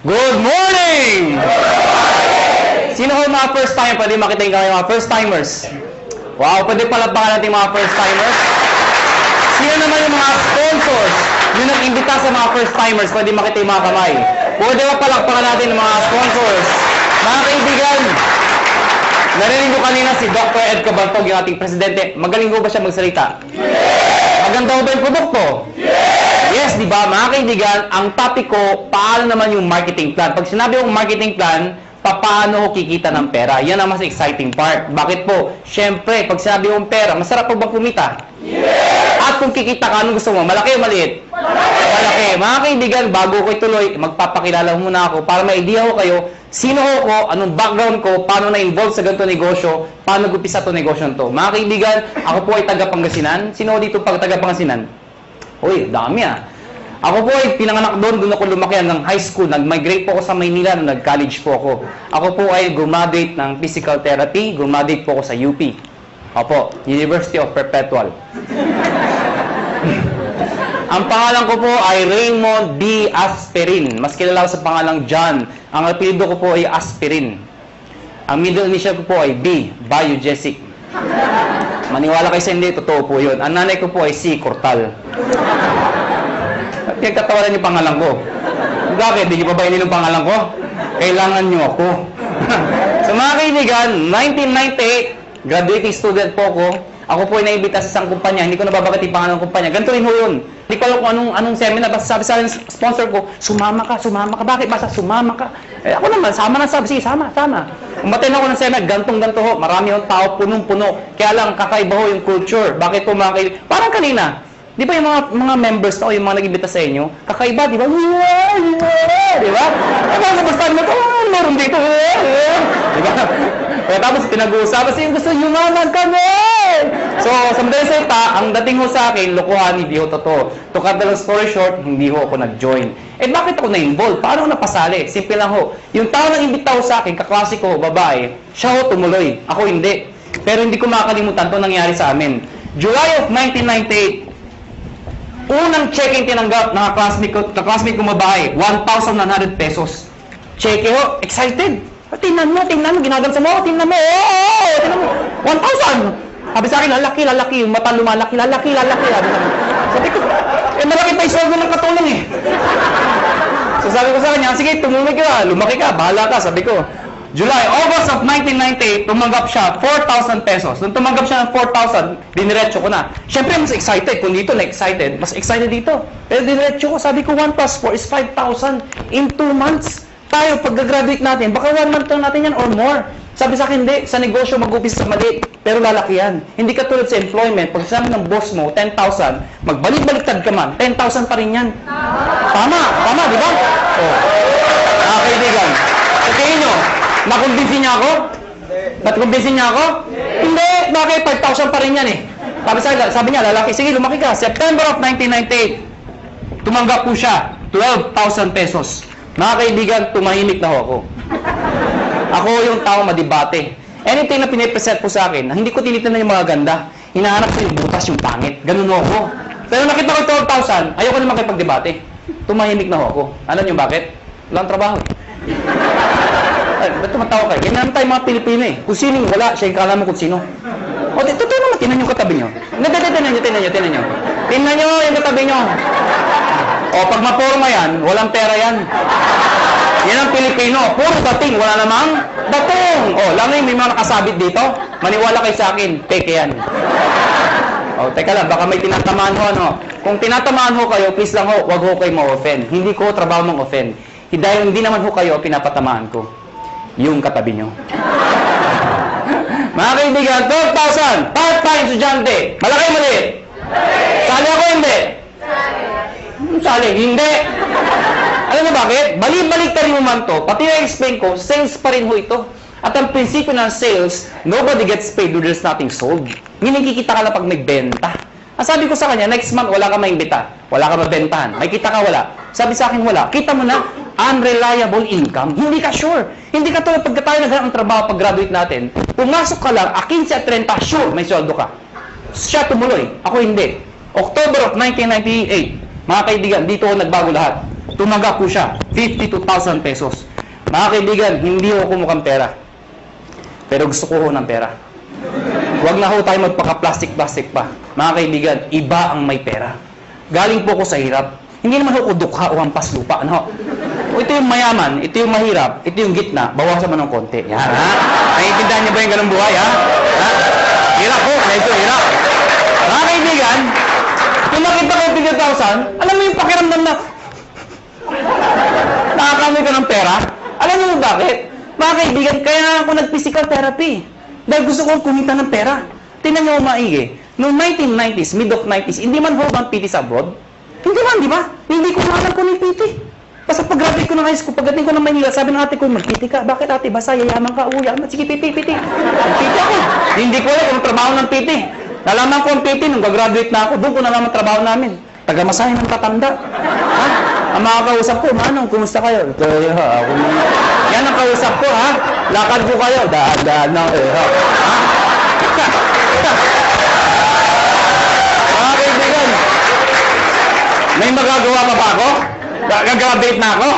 Good morning! Sino ko mga first time? Pwede makita yung mga first timers. Wow, pwede palabakan natin mga first timers. Sino naman yung mga sponsors yung nag-imbita sa mga first timers? Pwede makita yung mga kamay. Pwede ba palakpakan natin yung mga sponsors? Mga kaibigan, narinig ko kanina si Dr. Ed Cabantog, yung ating presidente. Magaling ko ba siya magsalita? Maganda ba yung produkto? Yes, di ba? Mga kaibigan, ang topic ko, paano naman yung marketing plan? Pag sinabi yung marketing plan, paano ko kikita ng pera? Yan ang mas exciting part. Bakit po? Siyempre, pag sinabi yung pera, masarap pa ba kumita? Yes! At kung kikita ka, anong gusto mo? Malaki o maliit? Malaki. Mga kaibigan, bago ko ituloy, magpapakilala muna ako para may idea ko kayo, sino ko, anong background ko, paano na-involve sa ganito negosyo, paano nag-upisa ito negosyo to. Mga kaibigan, ako po ay taga-Pangasinan. Sino dito pag taga-Pangasinan? Uy, dami ah. Ako po ay pinanganak doon ako lumaki ng high school. Nag-migrate po ako sa Maynila nung nag-college po ako. Ako po ay graduate ng physical therapy, graduate po ako sa UP. Opo, University of Perpetual. Ang pangalan ko po ay Raymond B. Asperin. Mas kilala ko sa pangalang John. Ang apelyido ko po ay Asperin. Ang middle initial ko po ay B. Biogesic. Maniwala kayo sa hindi, totoo po yun. Ang nanay ko po ay C. Cortal. Pinagtatawanan yung pangalan ko. Bakit? Hindi niyo pa ba inin yung pangalan ko? Kailangan niyo ako. So mga kaibigan, 1998, graduating student po ako. Ako po ay naimbita sa isang kumpanya. Hindi ko nababagat yung pangalan ng kumpanya. Ganito rin ho yun. Hindi ko alam kung anong seminar. Basta sabi sa akin, sponsor ko, sumama ka, sumama ka. Bakit? Basta sumama ka. Eh, ako naman, sama na sabi. Sige, sama. Umaten ako ng seminar, gantong-ganto ho. Marami yung tao, punong-puno. Kaya lang, kakaiba ho yung culture. Bakit po mga kaibigan? Parang kanina. Di ba yung mga members na o yung mga nag-imbita sa inyo? Kakaiba, di ba? Di ba? Eh, mga kabastahan mo ito, meron dito. Di ba? Kaya tapos pinag-uusapan siya, gusto yumaman kami! So, sa madaling salita, ang dating ho sa akin, lokohan, hindi ho totoo. To cut the long story short, hindi ho ako nag-join. Eh, bakit ako na-involve? Paano ako napasali? Simple lang ho. Yung tao na imbita ho sa akin, kaklase ko, babae, siya ho tumuloy. Ako hindi. Pero hindi ko makakalimutan ito nangyari sa amin. July of 1998, unang check-in tinanggap ng classmate ko babae, 1,900 pesos. Check ho, excited. Tingnan mo, ginagamsa mo, tingnan mo, tingnan mo, 1,000. Sabi sa akin, lalaki, yung mata lumalaki, lalaki. Sabi ko, malaki pa yung sweldo ng katulong eh. So sabi ko sa kanya, sige, tumuloy ka, lumaki ka, bahala ka, sabi ko. August of 1998, tumanggap siya 4,000 pesos. Nung tumanggap siya ng 4,000, diniretso ko na. Siyempre, mas excited. Kung dito na-excited, mas excited dito. Pero diniretso ko, sabi ko, 1 plus 4 is 5,000 in 2 months. Tayo, pag-graduate natin, baka 1 month lang natin yan or more. Sabi sa akin, hindi. Sa negosyo, mag-upisa sa mali. Pero lalaki yan. Hindi ka tulad sa employment. Pag sabi ng boss mo, 10,000, magbalik-baliktad ka man, 10,000 pa rin yan. Tama, di ba? Oh. Kaibigan. Sa tingin nyo, nakumbinsin niya ako? Nakumbinsin niya ako? Hindi. Bakit? 5,000 pa rin yan eh. Sabi niya, lalaki, sige, lumaki ka. September of 1998, tumanggap po siya, 12,000 pesos. Mga kaibigan, tumahimik na ho ako. Ako yung tao madibate. Anything na pinipresent po sa akin, hindi ko tinitingnan yung mga ganda. Hinahanap ko yung butas, yung pangit. Ganun ho ako. Pero nakita ko 12,000, ayoko naman kayo pagdebate. Tumahimik na ho ako. Alam niyo bakit? Walang trabaho. Ay, ba't tumatawa kayo? Yan naman tayo mga Pilipino eh. Kung sinong wala, siya yung kala mo kung sino. O, totoo naman, tinan yung katabi nyo. Tinan nyo. Tinan nyo yung katabi nyo. O, pag maporma yan, walang pera yan. Yan ang Pilipino. Puro dating, wala namang dating. O, lang yung may mga nakasabit dito. Maniwala kayo sa akin, peke yan. O, teka lang, baka may tinatamaan ho, ano. Kung tinatamaan ho kayo, please lang ho, wag ho kayo ma-offend. Hindi ko trabaho mang-offend. Dahil hindi naman ho kayo pinapatamaan ko. Yung katabi nyo. Mga kaibigan, 12,000, part-time estudyante. Malaki maliit? Sali ako hindi? Sali, hindi. Alam mo bakit? Balik-balik ka rin mo man to. Pati na-explain ko, sales pa rin ho ito. At ang prinsipyo ng sales, nobody gets paid when there's nothing sold. Meaning kikita ka lang pag may benta. Ang sabi ko sa kanya, next month wala ka maimbita. Wala ka mabentahan. May kita ka wala. Sabi sa akin wala. Kita mo na, unreliable income. Hindi ka sure. Hindi ka tulad pagka tayo naghanap ng trabaho pag graduate natin. Pumasok ka lang, 15 at 30, sure, may sweldo ka. Siya tumuloy. Ako hindi. October of 1998, mga kaibigan, dito ako nagbago lahat. Tumaga po siya, 52,000 pesos. Mga kaibigan, hindi ho kumukhang pera. Pero gusto ko ho ng pera. Huwag na ho tayo magpaka-plastic-plastic pa. Mga kaibigan, iba ang may pera. Galing po ko sa hirap. Hindi naman ho dukha o hampas lupa. Ano? O ito yung mayaman, ito yung mahirap, ito yung gitna, bawasan mo ng konti. Yan, ha? Naiintindihan niyo ba yung ganung buhay, ha? Ha? Hirap ho, medyo hirap. Mga kaibigan, kung makita ko 50,000, alam mo yung pakiramdam na nakakamay ka ng pera? Alam mo bakit? Mga kaibigan, kaya ako nag-physical therapy. Dahil gusto ko kumita ng pera. Tingnan niyo maigi. Noong 1990s, mid of 90s, hindi man ho bang PT sa abroad? Hindi man, di ba? Hindi ko mahanap ko ng PT. Basta pag-graduate ko ng high school, pagdating ko ng Manila, sabi ng ate ko, mag-PT ka. Bakit ate? Basta yayaman ka, uya. Sige, PT. PT ako. Hindi ko alam kung trabaho ng PT. Nalaman ko ang PT nung gagraduate na ako. Doon ko nalaman trabaho namin. Taga-masahe ng tatanda. Ha? Ang mga kausap ko, Manong, kumusta kayo? Kaya ha, ako naman. Yan ang kausap ko, ha? Lakad ko kayo. Daan na, ha? Mga kaibigan, may magagawa pa ba ako? Gagraduate na ako?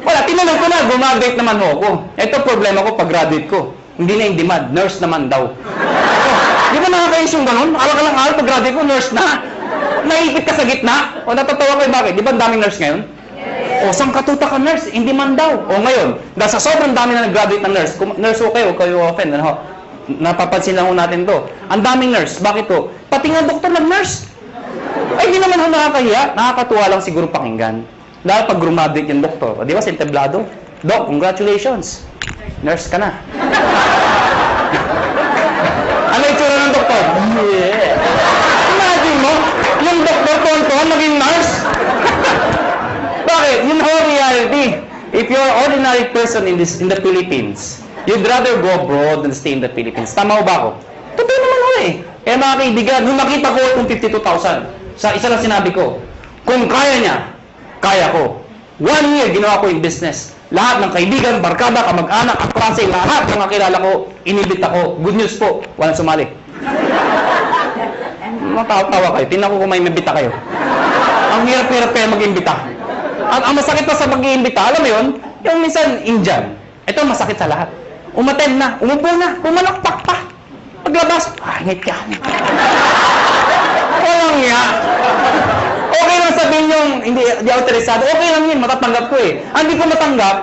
Wala, tinanong ko na, gumagraduate naman ho ako. Ito problema ko pag-graduate ko. Hindi na yung demand, nurse naman daw. Di ba nakakayos yung ganun? Alang-alang pag-graduate ko, nurse na. Naipit ka sa gitna? O natatawa kayo bakit? Di ba ang daming nurse ngayon? O saan katuta ka nurse? Hindi man daw. O ngayon, dahil sa sobrang dami na nag-graduate ng nurse, kung nurse ho kayo, kayo offend, ano? Napapansin lang ho natin to. Ang daming nurse. Bakit to? Pati nga doktor nag-nurse. Ay, di naman ho nakakahiya. Nakakatuwa lang siguro pakinggan. Dahil pag graduate yung doktor, di ba, sentablado? Doc, congratulations. Nurse ka na. Ano itsura ng doktor? Yeah. Imagine mo, yung doktor tonton naging nurse. Bakit? Yun ho reality. If you're an ordinary person in the Philippines, you'd rather go abroad than stay in the Philippines. Tama ba ako? Totoo naman ho eh. Kaya mga kaibigan, nung nakita ko itong 52,000, sa isa lang sinabi ko, kung kaya niya, kaya ko. 1 year, ginawa ko yung business. Lahat ng kaibigan, barkada, kamag-anak, kaklase, lahat ng kakilala ko, inibit ako. Good news po, walang sumali. Matawa kayo. Tingnan ko kung may mabita kayo. Ang hirap-hirap kayo mag-imbita. At ang masakit pa sa mag-iimbita, alam mo yun, yung minsan Indian. Ito masakit sa lahat. Umaten na, umupo na, pumalakpak pa. Paglabas, ngit ka. Walang nga. Okay lang sabihin yung hindi autorisado. Okay lang yun, matatanggap ko eh. Ang hindi ko matanggap,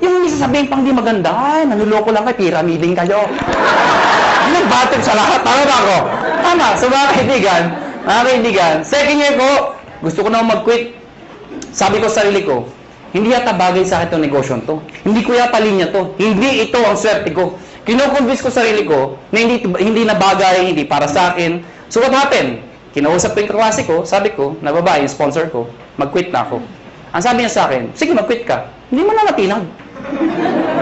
yung sasabihin pang di maganda, ay, nanuloko lang kayo, pyramiding kayo. Nagbatid sa lahat, tama ba ako? Tama, so mga kaibigan, second year ko, gusto ko na mag-quit. Sabi ko sa sarili ko, hindi yata bagay sa akin itong negosyo to. Hindi ko yata linya to. Hindi ito ang swerte ko. Kino-convince ko sa sarili ko na hindi na bagay, hindi para sa akin. So what happened? Kinausap ko yung kaklase ko, sabi ko, na babae, yung sponsor ko, mag-quit na ako. Ang sabi niya sa akin, sige, mag-quit ka. Hindi mo na natinag.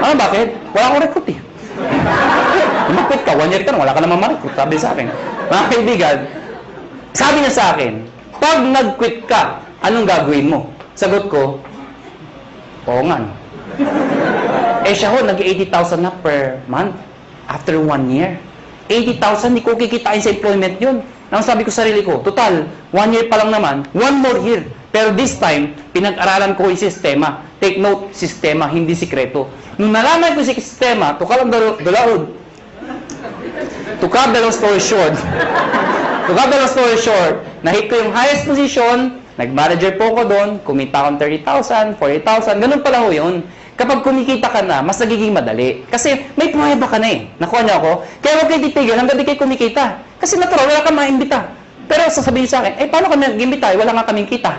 Ano, bakit? Wala akong recruit eh. Mag-quit ka, 1 year ka na, wala ka naman ma-recruit, sabi sa akin. Mga kaibigan, sabi niya sa akin, pag nag-quit ka, anong gagawin mo? Sagot ko, oo nga. Eh siya ho, nag-80,000 na per month after 1 year. 80,000, hindi ko kikitain sa employment yun. Nang sabi ko sa sarili ko, total, 1 year pa lang naman, 1 more year. Pero this time, pinag-aralan ko yung sistema. Take note, sistema, hindi sikreto. Nung nalaman ko yung sistema, to cut the long story short, nahit ko yung highest position, nag-manager po ko doon, kumita akong 30,000, 40,000, ganun pala ho yun. Kapag kumikita ka na, mas nagiging madali. Kasi may pruweba ka na eh. Nakuha niyo ako? Kaya huwag kayo titigil hanggang di kayo kumikita. Kasi natural, wala kang maimbita. Pero sasabihin sa akin, paano kami nag-imbita? Wala nga kaming kita.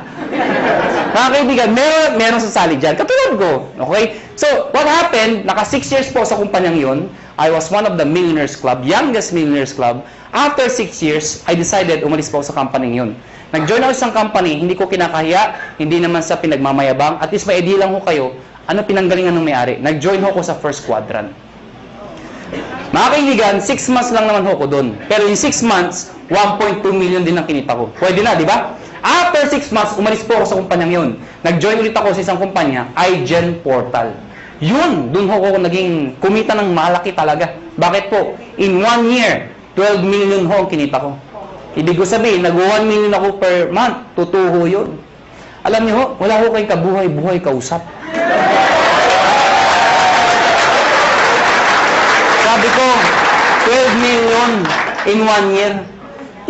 Mga kaibigan, meron sasali dyan. Katulad ko. Okay? So, what happened, naka 6 years po sa kumpanyang yun. I was one of the millionaires club, youngest millionaires club. After 6 years, I decided umalis po sa company yun. Nag-join ako sa isang company, hindi ko kinakahiya, hindi naman sa pinagmamayabang. At least may idea lang ko kayo, ano pinanggalingan ng may-ari. Nag-join ako sa first quadrant. Mga kaibigan, 6 months lang naman ako doon. Pero in 6 months, 1.2 million din ang kinita ko. Pwede na, di ba? After 6 months, umalis po ako sa kumpanyang yun. Nag-join ulit ako sa isang kumpanya, iGen Portal. Yun, doon ako naging kumita ng malaki talaga. Bakit po? In 1 year, 12 million ho ang kinita ko. Ibig ko sabihin, nag-1 million ako per month. Tutuho yun. Alam niyo ho, wala ho kayong kabuhay-buhay kausap. Sabi ko, 12 million in 1 year.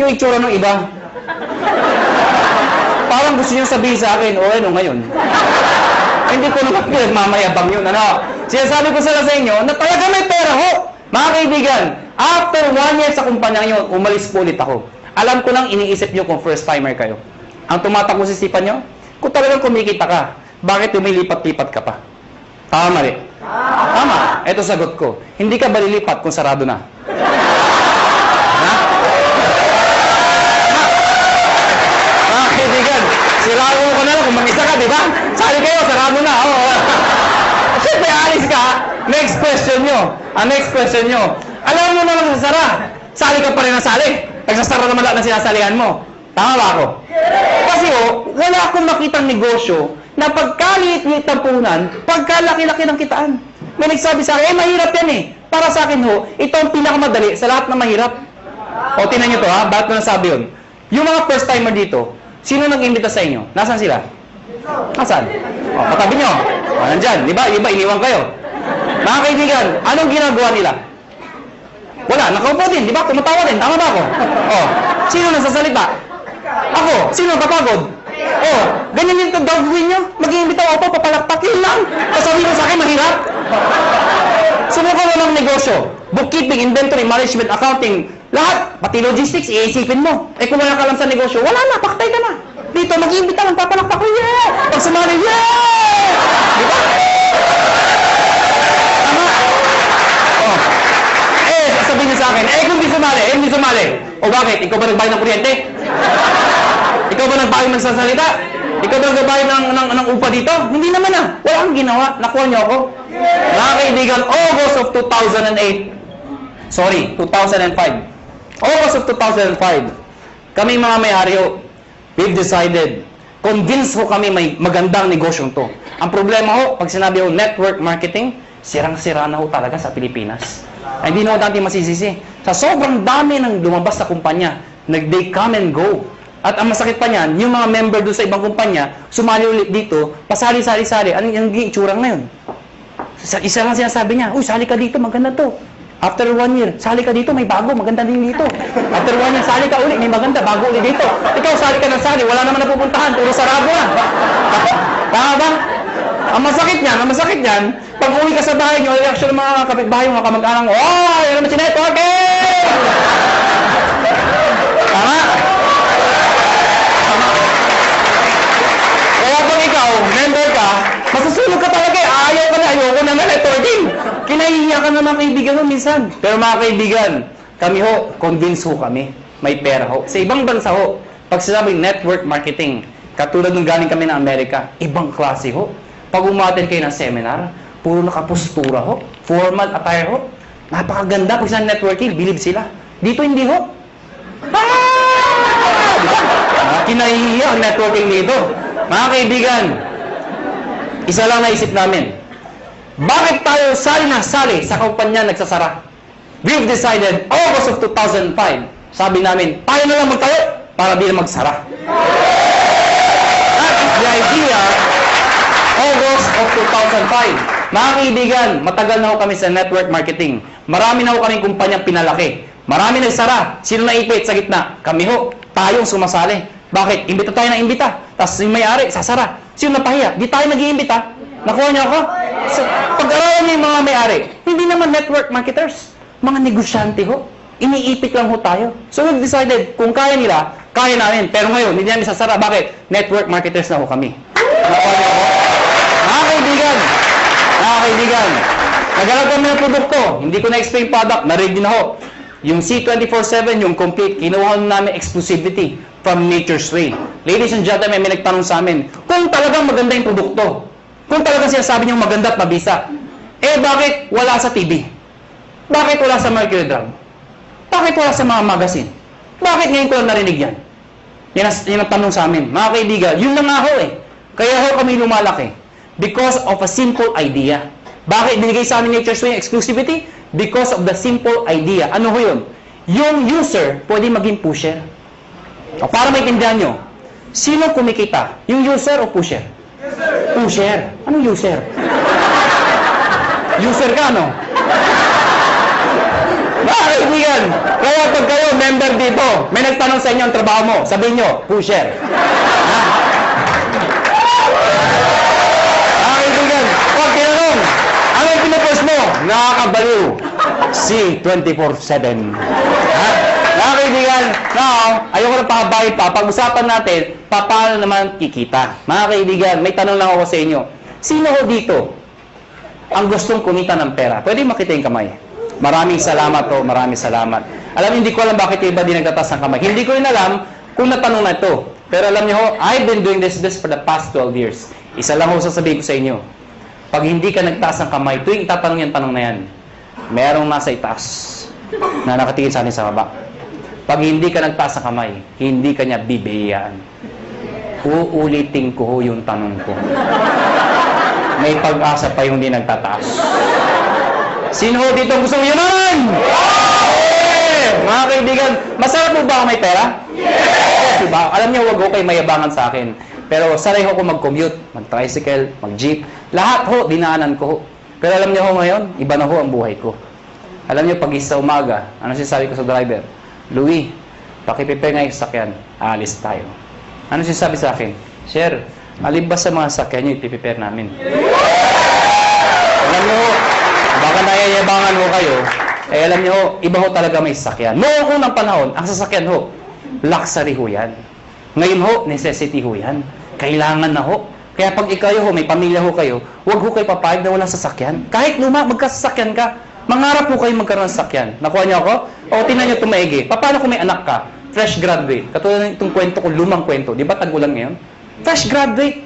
Yung itsura ng iba. Parang gusto niyo sabihin sa akin, o ano ngayon? Hindi ko naman pinagmamayabang yun, ano? Sinasabi ko sa inyo na talaga may pera ho. Mga kaibigan, after 1 year sa kumpanya nyo, umalis po ulit ako. Alam ko lang iniisip nyo kung first timer kayo. Ang tumatakbo sa isipan nyo, kung talagang kumikita ka, bakit lumilipat-lipat ka pa? Tama mali? Tama. Ito sagot ko. Hindi ka ba lilipat kung sarado na? Ha? Mga kaibigan, sirado ko na lang kung mag-isa ka, di ba? Sali kayo, sarado na. Oh. Siyempre, alis ka. Next question nyo. Next question nyo. Alam mo naman sa sara. Sali ka pa rin na sali. Nagsasara naman lahat na sinasalihan mo. Tama ba ako? Kasi wala akong makitang negosyo na pagkaliit-liit ng puhunan, pagkalaki-laki ng kitaan. May nagsabi sa akin, mahirap yan eh. Para sa akin ito ang pinakamadali sa lahat na mahirap. O, tinan nyo to ha, bakit ko nasabi yun? Yung mga first timer dito, sino nag-imbita sa inyo? Nasaan sila? Nasaan? O, katabi nyo. O, nandyan. Di ba? Iba, iniwan kayo. Mga kaibigan, anong ginagawa nila? Wala, nakaupo din. Di ba? Tumatawa din. Tama ba ako? O, sino nasasalita? Ako. Sino napapagod? O, ganyan din ito gagawin nyo. Mag-iimbita ako, papalakpakin lang. Kasabihin mo sa akin, mahirap. Sumuko mo ng negosyo. Bookkeeping, inventory, management, accounting, lahat. Pati logistics, iisipin mo. Eh kung wala ka lang sa negosyo, wala na, paktay ka na. Dito, mag-iimbita lang, papalakpak ko, yeah! Pag sumali, yeah! Di ba? Tama? O. Sabihin niyo sa akin, kung hindi sumali. O bakit? Ikaw ba nagbayad ng kuryente? Ikaw ba nagbayad ng sasalita? Ikaw ba nagbayad ng upa dito? Hindi naman Wala kang ginawa. Nakuha niyo ako. Mga kaibigan, August of 2008. Sorry, 2005. August of 2005. Kami mga may-ari we've decided, convinced kami may magandang negosyong to. Ang problema pag sinabi network marketing, sirang-sira na talaga sa Pilipinas. Ay, hindi na natin masisisi. Sa sobrang dami ng lumabas sa kumpanya, they come and go. At ang masakit pa niyan, yung mga member doon sa ibang kumpanya, sumali ulit dito, pasali-sali-sali. Anong itsura ngayon? Isa lang sinasabi niya, uy, sali ka dito, maganda to. After 1 year, sali ka dito, may bago, maganda din dito. After 1 year, sali ka ulit, may maganda, bago ulit dito. Ikaw, sali ka ng sali, wala naman napupuntahan, puro sarado na. Tama ba? Ang masakit niyan, pag uwi ka sa bahay niyo, reaction ng mga kapitbahay, mga kamag-anak mo, oh, yan naman si networking! Tama? Kaya pag ikaw, member ka, masusulog ka talaga ayaw ko na networking. Kinahihiya ka na mga kaibigan mo minsan. Pero mga kaibigan, kami convince kami. May pera Sa ibang bansa pag sinabing network marketing, katulad nung galing kami ng Amerika, ibang klase Pag umaten kayo ng seminar, puro nakapostura formal attire napakaganda pag sa networking, believe sila. Dito hindi kinahihiya ang networking dito. Mga kaibigan, isa lang naisip namin, bakit tayo sali na sali sa kumpanya nagsasara? We've decided, August of 2005, sabi namin, tayo na lang magtayo para di na magsara. That is the idea, August of 2005. Mga kaibigan, matagal na kami sa network marketing. Marami na kaming kumpanyang pinalaki. Marami nagsara. Sino naipit sa gitna? Kami tayong sumasali. Bakit? Imbita tayo na imbita. Tapos yung may-ari, sasara. Sino napahiya? Di tayo nag-iimbita. Nakuha niyo ako? So, pag-aralan niyo yung mga may-ari, hindi naman network marketers. Mga negosyante Iniipit lang tayo. So we've decided, kung kaya nila, kaya namin. Pero ngayon, hindi namin sasara. Bakit? Network marketers na kami. Nakuha niyo ako? Mga kaibigan, naghanap kami ng produkto. Hindi ko na-explain product. Na-ready na Yung C24/7, yung complete, kinuha namin exclusivity from Nature's Way. Ladies and gentlemen, may nagtanong sa amin, kung talagang maganda yung produkto, kung talagang sinasabi niyong maganda at mabisa, bakit wala sa TV? Bakit wala sa Mercury Drug? Bakit wala sa mga magazine? Bakit ngayon ko lang narinig yan? Yan ang tanong sa amin. Mga kaibigan, yun lang nga Kaya kami lumalaki. Because of a simple idea. Bakit binigay sa amin Nature's Way exclusivity? Because of the simple idea. Ano yun? Yung user pwede maging pusher. O para maintindihan nyo, Sino kumikita? Yung user o pusher? Pusher. Anong user? User ka, no? Mga kaibigan, kaya pag kayo member dito, may nagtanong sa inyo ang trabaho mo, sabihin nyo, pusher. Ha? Mga kaibigan, pag tinanong, anong pinupost mo? Nakakabaliw. Si 24/7. Ha? Mga kaibigan, now, ayoko na pakabahin pa. Pag-usapan natin, paano naman kikita. Mga kaibigan, may tanong lang ako sa inyo. Sino ho dito ang gustong kumita ng pera? Pwede makita yung kamay. Maraming salamat po, maraming salamat. Alam, hindi ko alam bakit yung iba di nagtatas ng kamay. Hindi ko rin alam kung natanong na ito. Pero alam niyo ho, I've been doing this for the past 12 years. Isa lang ho sasabihin ko sa inyo. Pag hindi ka nagtaas ng kamay, tuwing tatanong yung tanong na yan, merong nasa itaas na nakatingin sa atin sa baba. Pag hindi ka nagtaas ng kamay, hindi ka niya bibigyan. Uulitin ko ho yung tanong ko. May pag-asa pa yung hindi nagtataas. Sino ho dito ang gusto mo yunan? Yeah! Mga kaibigan, masarap mo ba ako may pera? Yes! Diba? Alam niyo, wag ho kayo mayabangan sa akin. Pero sanay ho ko mag-commute, mag-tricycle, mag-jeep. Lahat ho, dinaanan ko ho. Pero alam niyo ho ngayon, iba na ho ang buhay ko. Alam niyo, pag isa umaga, ano sinasabi ko sa driver? Louie, pakiprepare nga yung sakyan, aalis tayo. Ano sinasabi sa akin? Sir, alin ba sa mga sakyan niyo ipiprepare namin? Alam niyo ho, baka nayayabangan ho kayo, eh alam niyo ho, iba ho talaga may sasakyan. Noong unang panahon, ang sasakyan ho, luxury ho yan. Ngayon ho, necessity ho yan. Kailangan na ho. Kaya pag ikaw ho, may pamilya ho kayo, huwag ho kayo papayag na walang sasakyan. Kahit luma, magkasasakyan ka. Mangarap ho kayo magkaroon ng sasakyan. Nakuha niyo ako? O, tinan niyo tumaigi. Paano kung may anak ka? Fresh graduate. Katulad ng itong kwento ko, lumang kwento. Di ba tag-ulan ngayon? Fresh graduate.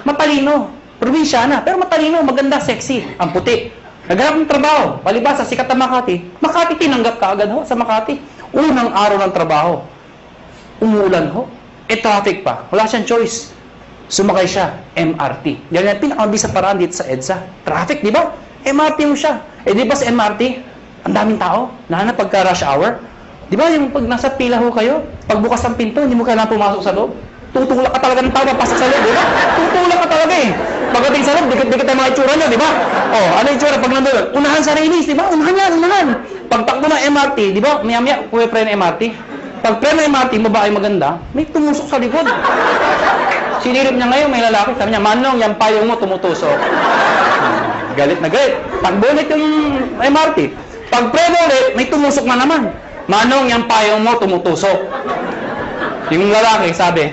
Matalino. Probinsyana. Pero matalino, maganda, sexy. Ang puti. Naghanap ng trabaho. Palibasa, sikat na Makati. Makati, tinanggap ka agad ho sa Makati. Unang araw ng trabaho. Umuulan ho. Traffic pa. Wala siyang choice. Sumakay siya. MRT. Yan yung pinakamabisa paraan dito sa EDSA. Traffic, di ba? MRT mo siya. Eh, di ba sa MRT, ang daming tao. Lalo na pagka rush hour. Di ba yung pag nasa pila ho kayo, pagbukas ng pinto, hindi mo kailangan pumasok sa loob. Tutulak ka talaga ng tao, papasok sa loob, di ba? Tutulak ka talaga eh. Pagdating sa loob, dikit-dikit ang mga itsura niya, di ba? Oh, ano yung itsura pag nandun? Unahan sa release, di ba? Unahan yan, unahan. Pag takbo ng MRT, di ba? Maya-maya, puwe-pre ng MRT. Pag pre ng MRT, babae maganda, may tumusok sa likod. Sinirip niya ngayon, may lalaki. Sabi niya, Manong, yung payong mo tumutusok. Galit na galit. Takbo ulit yung MRT. Pag pre ulit, may tumusok na naman. Manong, yung payong mo tumutusok. Yung lalaki, sabi,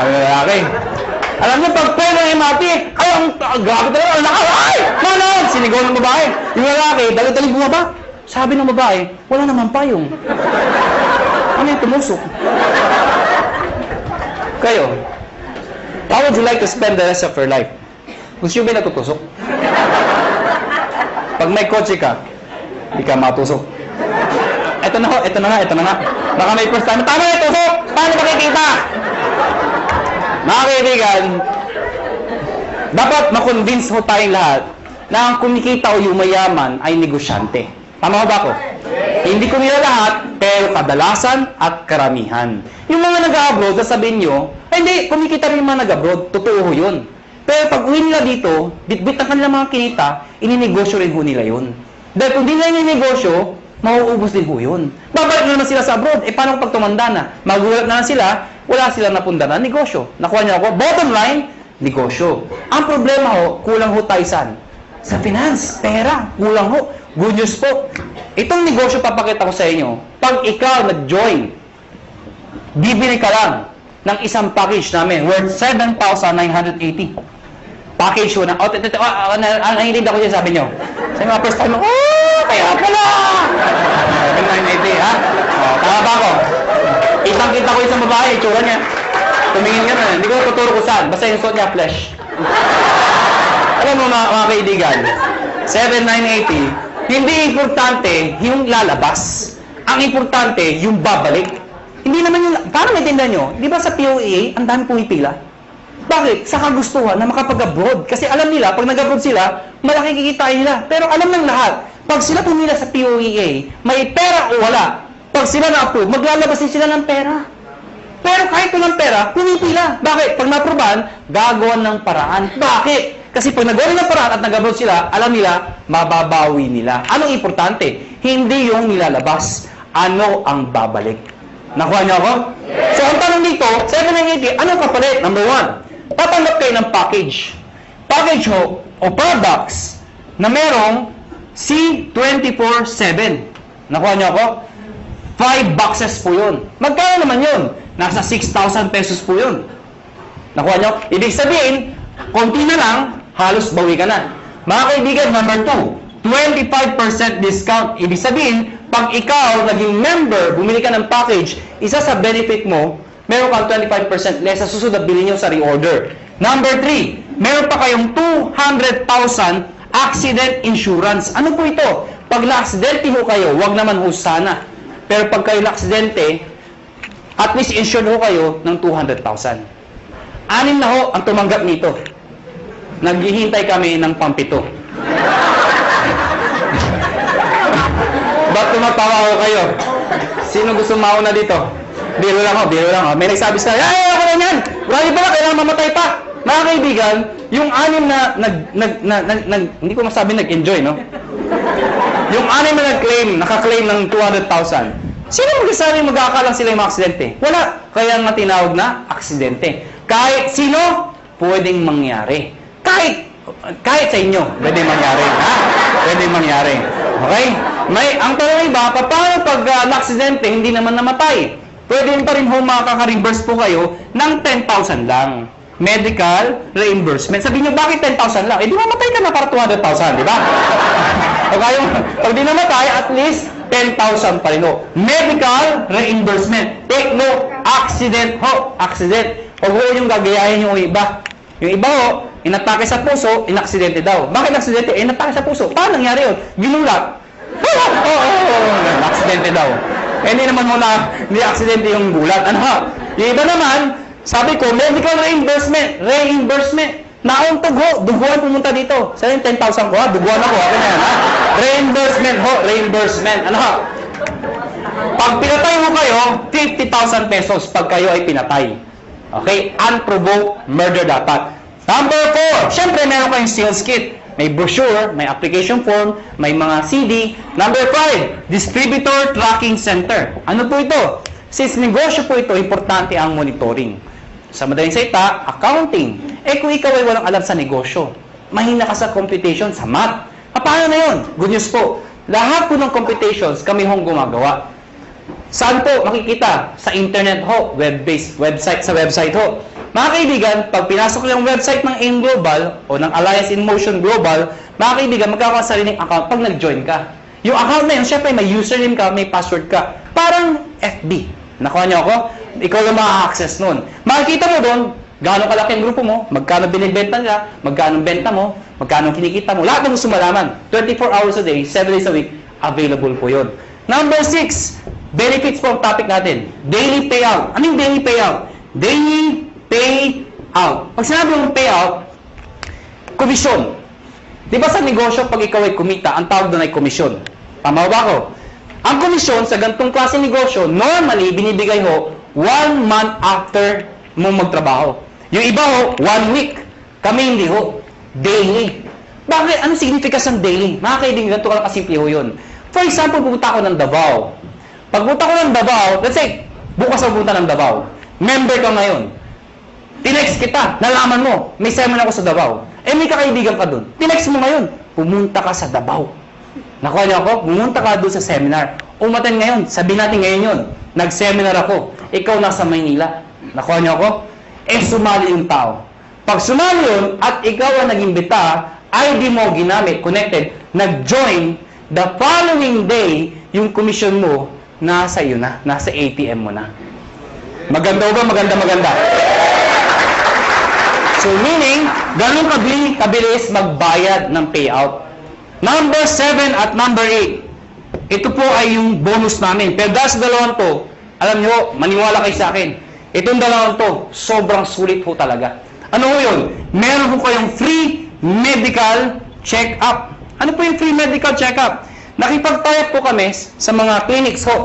ang lalaki, alam niyo, pag pre ng MRT, ay, ang grabe talaga, ang nakal, ay! Manong! Sinigaw ng babae. Yung lalaki, dalit-dalit bumaba. Sabi ng babae, wala naman payong. Ano yung tumusok? Kayo, how would you like to spend the rest of your life? Gusto nyo ba natutusok? Pag may kotse ka, di ka matusok. Ito na ho, ito na nga. Baka may first time, tama na tusok! Paano makikita? Mga kaibigan, dapat makonvince ho tayong lahat na ang kumikita o yumayaman ay negosyante. Tama ba ako? Hindi ko nila lahat, pero kadalasan at karamihan. Yung mga nag-abroad, sasabihin nyo, ay hindi, kumikita rin yung mga nag-abroad. Totoo ho yun. Pero pag uwi nila dito, bit-bit ang kanilang mga kinita, ininegosyo rin ho nila yun. Dahil kung di nila ininegosyo, mauubos din ho yun. Babalik na naman sila sa abroad. Eh paano pag tumanda na? Magulat na sila, wala silang napunda na negosyo. Nakuha niyo ako? Bottom line, negosyo. Ang problema ho, kulang ho tayo saan? Sa finance, pera, kulang ho. Good news po. Itong negosyo papakita ko sa inyo, pag ikaw nag-join, bibili ka lang ng isang package namin worth 7,980. Package ho na, nahilig ako siya sabi nyo. Sa mga first time, kaya pala! 7,980, ha? Tama ba ako? Kitang-kita ko isang babae, itsura niya. Tumingin ka na, hindi ko tuturo ko saan. Basta yung suot niya, flesh. Alam mo mga kaibigan, 7,980, hindi importante yung lalabas. Ang importante, yung babalik. Hindi naman yung... Paano maintindihan nyo? Di ba sa POEA, ang dami pumipila? Bakit? Sa kagustuhan na makapag-abroad. Kasi alam nila, pag nag-abroad sila, malaki kikitain nila. Pero alam ng lahat, pag sila pumila sa POEA, may pera o wala, pag pag sila na-approve, maglalabas din sila ng pera. Pero kahit walang pera, pumipila. Bakit? Pag na-approvean, gagawa ng paraan. Bakit? Kasi pag nagawa ng paraan at nag-approve sila, alam nila, mababawi nila. Anong importante? Hindi yung nilalabas. Ano ang babalik? Nakuha niyo ako? So, ang tanong dito, 780, anong kapalit? Number 1, tatanggap kayo ng package. Package ho, o products, na merong C24/7. Nakuha niyo ako? 5 boxes po yun. Magkano naman yun? Nasa 6,000 pesos po yun. Nakuha niyo? Ibig sabihin, konti na lang, halos bawi ka na. Mga kaibigan, number 2, 25% discount. Ibig sabihin, pag ikaw naging member, bumili ka ng package, isa sa benefit mo, meron kang 25% less sa susunod na bilhin nyo sa reorder. Number 3, meron pa kayong 200,000 accident insurance. Ano po ito? Pag na-aksidente ho kayo, wag naman ho sana. Pero pag kayo na-aksidente, at least insured ho kayo ng 200,000. 6 na ho ang tumanggap nito. Naghihintay kami ng pampito. Ba't tumatawa ho kayo? Sino gusto mauna dito? Biro lang ho, biro lang ho. May nagsabi sa ay, ako na yan! Grabe pala, kailangan mamatay pa! Mga kaibigan, yung 6 na hindi ko masabi nag-enjoy, no? Yung 6 na naka-claim ng 200,000. Sino magsasabi magkakalang sila yung mga aksidente? Wala. Kaya nga tinawag na aksidente. Kahit sino, pwedeng mangyari. Kahit sa inyo, pwedeng mangyari. Ha? Pwedeng mangyari. Okay? Ang tanong iba, paano pag na-aksidente, hindi naman namatay? Pwede pa rin ho makaka-reimburse po kayo ng 10,000 lang. Medical reimbursement. Sabihin nyo, bakit 10,000 lang? Eh, di mamatay ka na para 200,000, di ba? Pag di namatay, at least 10,000 pa rin ho. Medical reimbursement. Take note, accident ho. Accident. Huwag ho yung gagayahin yung iba. Yung iba ho, inatake sa puso, inaksidente daw. Bakit aksidente? Inatake sa puso. Paano nangyari yun? Ginulat. Aksidente daw. Hindi naman mo na, hindi aksidente yung gulat. Ano ha? Yung iba naman, sabi ko, medical reimbursement. Reimbursement. Nauntog ho, duguan pumunta dito. Sa yung 10,000 ko ha, duguan ako. Ako na yan ha. Reimbursement ho, reimbursement. Ano ha? Pag pinatay mo kayo, 50,000 pesos pag kayo ay pinatay. Okay? Unprovoked murder dapat. Number 4, syempre meron kayong sales kit. May brochure, may application form, may mga CD. Number 5, distributor tracking center. Ano po ito? Since negosyo po ito, importante ang monitoring. Sa madaling salita, accounting. Eh kung ikaw ay walang alam sa negosyo, mahina ka sa computation, sa math. Paano na yun? Good news po. Lahat po ng computations kami hong gumagawa. Saan po makikita? Sa internet ho, web-based, sa website ho. Mga kaibigan, pag pinasok yung website ng AIM Global o ng Alliance in Motion Global, mga kaibigan, magkakaroon sa sariling account pag nag-join ka. Yung account na yun, syempre may username ka, may password ka. Parang FB. Nakuha niyo ako? Ikaw lang maka-access nun. Makikita mo doon, gaano kalaki ang grupo mo, magkano binibenta nila, magkano benta mo, magkano kinikita mo. Lahat ng gusto malaman. 24 hours a day, 7 days a week, available po yun. Number 6, benefits po ang topic natin. Daily payout. Ano yung daily payout? Daily payout. Pag sinabi mong payout, komisyon. Di ba sa negosyo, pag ikaw ay kumita, ang tawag doon ay komisyon. Tama ba ako? Ang komisyon sa ganitong klase negosyo, normally, binibigay ho 1 month after mo magtrabaho. Yung iba ho, 1 week. Kami hindi ho. Daily. Bakit? Anong significance ng daily? Mga kaibigan, ganito ka lang kasimple ho yun. For example, pupunta ako ng Davao. Pag pupunta ko ng Davao, let's say, bukas ako pupunta ng Davao. Member ka ngayon. Tinext kita, nalaman mo, may seminar ako sa Davao. Eh, may kakaibigan ka dun. Tinext mo ngayon, pumunta ka sa Davao. Nakuha niyo ako? Pumunta ka doon sa seminar. Umaten ngayon, sabihin natin ngayon yun. Nag-seminar ako. Ikaw nasa Maynila. Nakuha niyo ako? Eh, sumali yung tao. Pag sumali yun, at ikaw ang nag-imbita, ID mo ginamit, connected, nag-join, the following day, yung commission mo, nasa iyo na, nasa ATM mo na. Maganda ba? Maganda. So, meaning, ganun kabilis magbayad ng payout. Number 7 at number 8. Ito po ay yung bonus namin. Pero dahil sa dalawang to, alam nyo, maniwala kayo sa akin. Itong dalawang to, sobrang sulit po talaga. Ano po yun? Meron po kayong free medical check-up. Ano po yung free medical check-up? Nakipag-tie po kami sa mga clinics ho.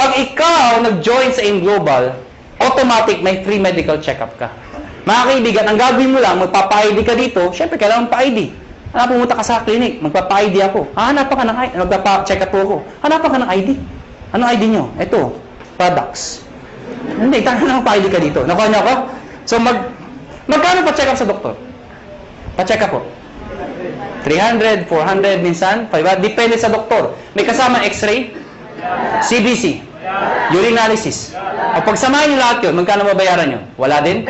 Pag ikaw nag-join sa AIM Global, automatic may free medical check-up ka. Mga kaibigan, ang gagawin mo lang, magpapa-ID ka dito, syempre kailangan pa-ID. Pumunta ka sa clinic, magpapa-ID ako. Hanapan ka ng ID, magpapa-check up ako. Hanapan ka ng ID. Anong ID nyo? Ito, products. Hindi, tayo na pa-ID ka dito. Nakuha niyo ako? So, magkano pa-check up sa doktor? Pa-check up po. 300, 400, minsan, 500. Depende sa doktor. May kasama x-ray, CBC, urine analysis. O pagsamahin nyo lahat yun, magkano mabayaran nyo? Wala din?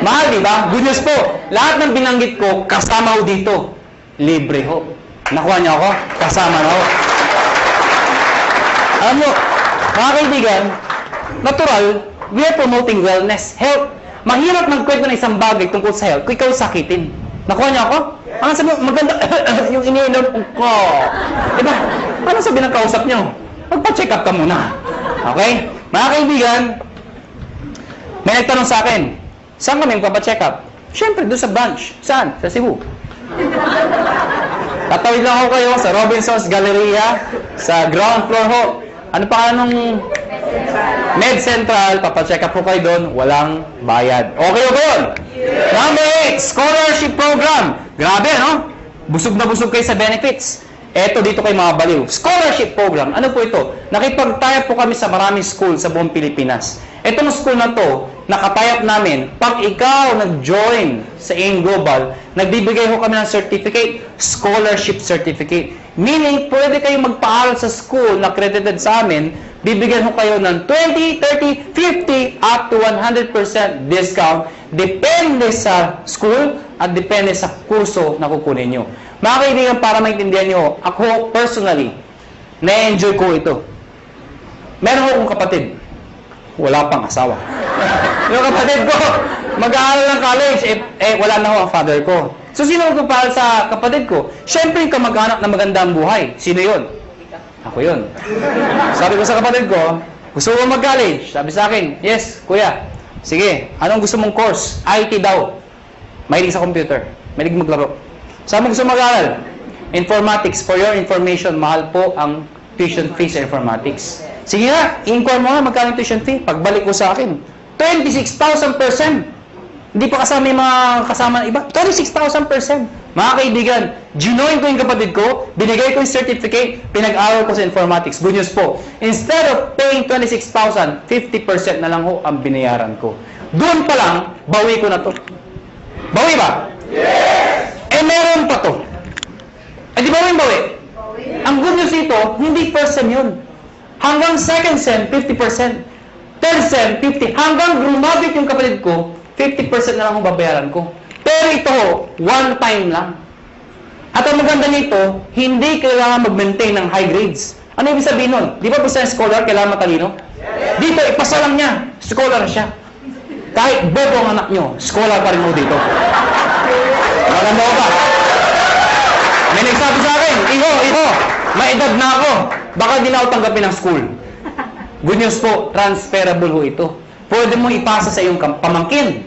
Mahal, di ba? Good news po. Lahat ng binanggit ko, kasama ho dito. Libre ho. Nakuha niyo ako? Kasama na ho. Alam nyo, mga kaibigan, natural, we are promoting wellness, health. Mahirap magkwento ng isang bagay tungkol sa health kung ikaw sakitin. Nakuha niyo ako? Ang sabi mo, maganda, yung iniinom ko. Diba? Ano sabi ng kausap niyo? Magpa-check up ka muna. Okay? Mga kaibigan, may nagtanong sa akin, saan kami magpapa-check up? Siyempre, doon sa branch. Saan? Sa Cebu. Tatawid lang ako kayo sa Robinson's Galleria, sa ground floor ho. Ano pa nung Med Central, papacheck up po kayo doon, walang bayad. Okay o doon? Number 8, scholarship program. Grabe, no? Busog na busog kayo sa benefits. Eto dito kay mga baliw. Scholarship program. Ano po ito? Nakipag-tie up po kami sa maraming school sa buong Pilipinas. Etong school na to, nakatie up namin, pag ikaw nag-join sa AIM Global, nagbibigay ho kami ng certificate, scholarship certificate. Meaning, pwede kayong magpaaral sa school na accredited sa amin, bibigyan ho kayo ng 20, 30, 50, up to 100% discount, depende sa school at depende sa kurso na kukunin nyo. Mga kaibigan, para maintindihan nyo, ako personally, na-enjoy ko ito. Meron akong kapatid, wala pang asawa. Yung kapatid ko, mag-aaral ng college, wala na ho ang father ko. So, sino magpapahal sa kapatid ko? Siyempre, yung kamag-anak na maganda ang buhay. Sino yun? Ako yun. Sabi ko sa kapatid ko, gusto mo mag-college? Sabi sa akin, yes, kuya. Sige, anong gusto mong course? IT daw. Mahilig sa computer. Mahilig maglaro. Saan mo gusto mag-aaral? Informatics. For your information, mahal po ang tuition fee sa informatics. Sige nga, i-inquire mo nga magkano tuition fee. Pagbalik ko sa akin, 26,000%. Hindi pa kasama yung mga kasama ng iba. 26,000%. Mga kaibigan, ginoin ko yung kapatid ko, binigay ko yung certificate, pinag-aral ko sa informatics. Good news po. Instead of paying 26,000, 50% na lang ho ang binayaran ko. Doon pa lang, bawi ko na to. Bawi ba? Yes! Meron pa to. Di ba yung bawi? Ang good news ito, hindi first sem yun. Hanggang second sem, 50%. Third sem, 50%. Hanggang graduate yung kapatid ko, 50% na lang ang babayaran ko. Pero ito, one time lang. At ang maganda nito, hindi kailangan mag-maintain ng high grades. Ano ibig sabihin nun? Di ba basta yung scholar, kailangan matalino? Dito, ipasa lang niya. Scholar siya. Kahit bobo ang anak nyo, scholar pa rin mo dito. Maganda ko ba? May nagsabi sa akin, Iho, may edad na ako. Baka di na ako tanggapin ng school. Good news po, transferable ho ito. Pwede mo ipasa sa iyong pamangkin.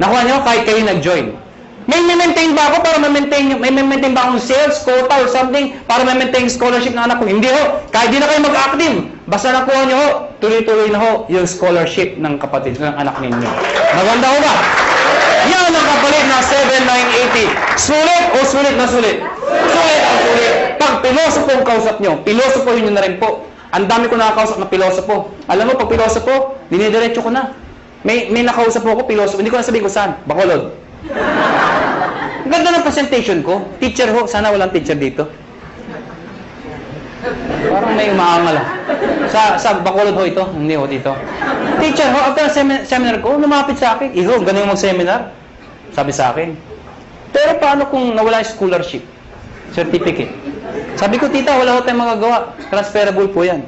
Nakuha niyo, kahit kayo nag-join. May maintain ba ako para may-maintain ba akong sales, quota, or something para may-maintain scholarship ng anak ko? Hindi ho. Kahit di na kayo mag-active. Basta nakuha niyo ho, tuloy-tuloy na ho yung scholarship ng kapatid, ng anak ninyo. Maganda ho ba? Yan ang kapalit na 7,980. Sulit o sulit na sulit? Sulit ang sulit. Pag pilosopo ang kausap nyo, pilosopo yun na rin po. Ang dami ko nakakausap na pilosopo. Alam mo, pag pilosopo, dinidiretso ko na. May nakausap ako, pilosopo. Hindi ko na sabihin kung saan. Bacolod. Ang ganda ng presentation ko. Teacher ho. Sana walang teacher dito. Parang may umaangal. Sa Bacolod ho ito. Hindi ho dito. Teacher ho, after seminar ko, lumapit sa akin. Iho, ganun yung mag-seminar. Sabi sa akin. Pero paano kung nawala yung scholarship? Certificate. Sabi ko, tita, wala ko tayong magagawa. Transferable po yan.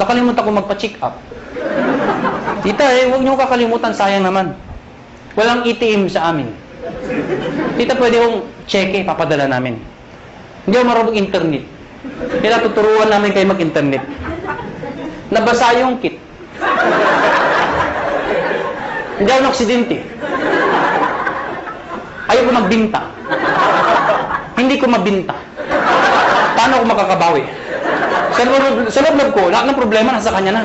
Nakalimutan ko magpa-check up. Tita, huwag niyo kakalimutan, sayang naman. Walang ATM sa amin. Tita, pwede kong cheque, papadala namin. Hindi ako marunong internet. Kaya tuturuan namin kayo mag-internet. Nabasa yung kit. Hindi ako naksidente. Ayaw ko magbinta. Hindi ko mabinta. Paano ako makakabawi? Sa loob ko, lahat ng problema nasa kanya na.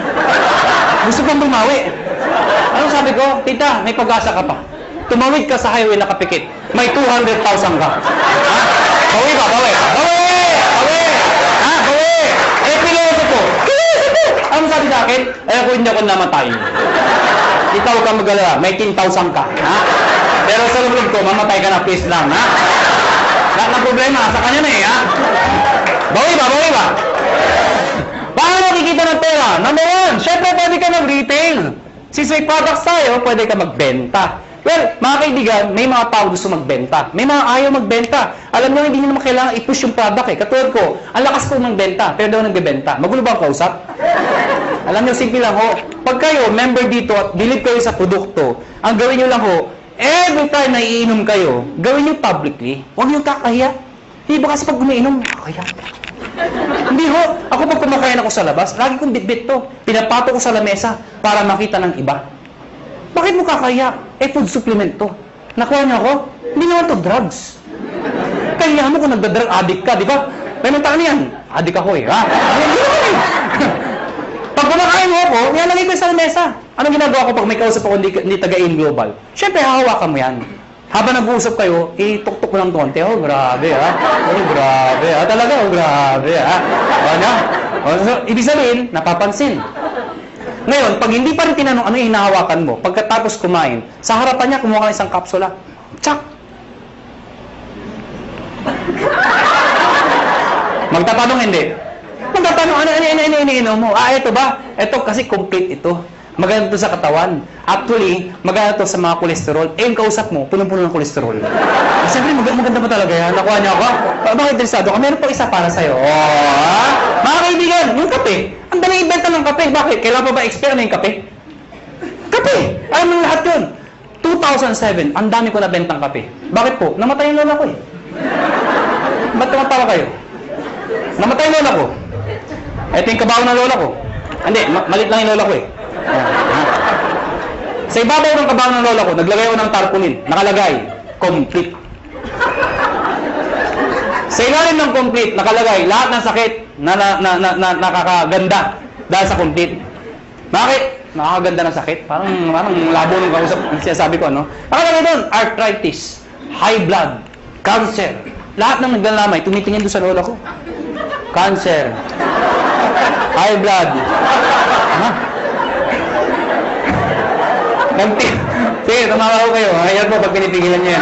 Gusto kong bumawi. Ano sabi ko? Tita, may pag-asa ka pa. Tumawid ka sa highway na kapikit. May 200,000 ka. Ha? Bawi ba? Bawi! Bawi! Bawi! Ha? Bawi! Eh, piloto ko. Ano sabi sa akin? Eh, ako hindi ako namatay. Tita, huwag kang mag-alala. May 10,000 ka. Ha? Pero sa loob ko, mamatay ka na, please lang. Ha? Lahat ng problema, sa kanya na eh. Ha? Bawi ba? Bawi ba? Paano makikita ng pera? Number one, syempre pwede ka mag-retail. Since may products tayo, pwede ka magbenta. Well, mga kaibigan, may mga tao gusto magbenta. May mga ayaw magbenta. Alam nyo, hindi nyo naman kailangan i-push yung product eh. Katulad ko, ang lakas ko magbenta, pero daw nagbebenta. Magulo ba ang kausap? Alam nyo, simple lang ho. Pag kayo, member dito at believe kayo sa produkto, ang gawin nyo lang ho, every time na iinom kayo, gawin nyo publicly. Huwag nyo kakahiya. Hindi ba kasi pag umiinom, kakahiya. Hindi ho. Ako pag kumakain ako sa labas, lagi kong bitbit to. Pinapato ko sa lamesa para makita ng iba. Bakit mo kakaya? Eh, food supplement to. Nakuha niyo ako? Hindi naman to drugs. Kaya mo kung nagda-drug addict ka, di ba? May nagtaan yan. Addict ako eh, ha? Hindi naman eh. Pag kumakain mo ako, nilalagay ko sa lamesa. Anong ginagawa ko pag may kausap ako hindi taga-in global? Siyempre, hahawakan mo yan. Habang nag-uusap kayo, ituktok mo ng konti. Oh, grabe, ha? Oh, grabe, ha? Talaga, oh, grabe, ha? Ano? So, ibig sabihin, napapansin. Ngayon, pag hindi pa rin tinanong ano yung hinahawakan mo, pagkatapos kumain, sa harapan niya, kumuha ka ng isang kapsula. Tsak! Magtatanong hindi. Magtatanong, ano mo? Ah, ito ba? Ito kasi complete ito. Maganda to sa katawan. Actually, maganda to sa mga kolesterol. Eh, yung kausap mo, punong-puno ng kolesterol. Siyempre, maganda pa talaga yan. Nakuha niya ako. Bakit interesado ka? Meron pa isa para sa'yo. Oh, mga kaibigan, yung kape. Ang daming ibenta ng kape. Bakit? Kailan pa ba expire na yung kape? Kape! Alam mo lahat yun. 2007, ang dami ko nabentang kape. Bakit po? Namatay yung lola ko eh. Ba't tumatawa kayo? Namatay yung lola ko. Ito yung kabaw ng lola ko. Hindi, malit lang yung lola ko eh. Sa ibabaw ng kabaw ng lola ko, naglagay ako ng tarpaulin. Nakalagay, complete. Sa ilalim ng complete, nakalagay, lahat ng sakit na nakakaganda dahil sa complete. Bakit? Nakakaganda ng sakit? Parang labo ng kausap. Sinasabi ko, ano? Nakalagay doon, arthritis, high blood, cancer. Lahat ng naglalamay, tumitingin doon sa lola ko. Cancer, high blood. Ha? Sige, tumawa ko kayo. Ayan po pag pinipigilan nyo yan.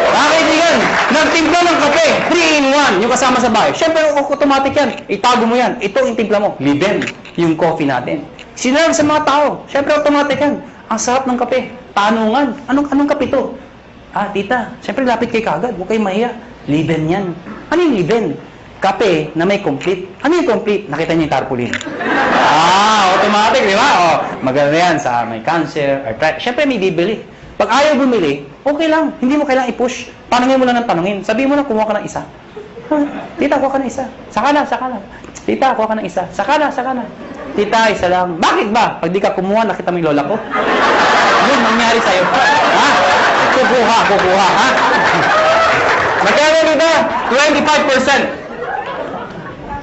Mga kaibigan, nagtimpla ng kape. 3-in-1. Yung kasama sa bahay. Siyempre, automatic yan. Itago mo yan. Ito yung timpla mo. Liben. Yung coffee natin. Sinarang sa mga tao. Siyempre, automatic yan. Ang sarap ng kape. Tanungan. Anong kape to? Ah, tita. Siyempre, lapit kay kagad. Huwag kayong mahiya. Liben yan. Ano yung liben? Kape na may complete. Ano yung complete? Nakita niyo yung tarpaulin. Ah, automatic, di ba? Oh, maganda yan sa may cancer, arthritis. Siyempre, may bibili. Pag ayaw bumili, okay lang. Hindi mo kailangang i-push. Tanungin mo lang ng tanungin. Sabihin mo na, kumuha ka ng isa. Tita, kuha ka ng isa. Saka na. Tita, kuha ka ng isa. Saka na. Tita, isa lang. Bakit ba? Pag di ka kumuha, nakita mo yung lola ko. Yun, nangyari sa'yo. Ha? Kukuha, ha? Magkano dito? 25%.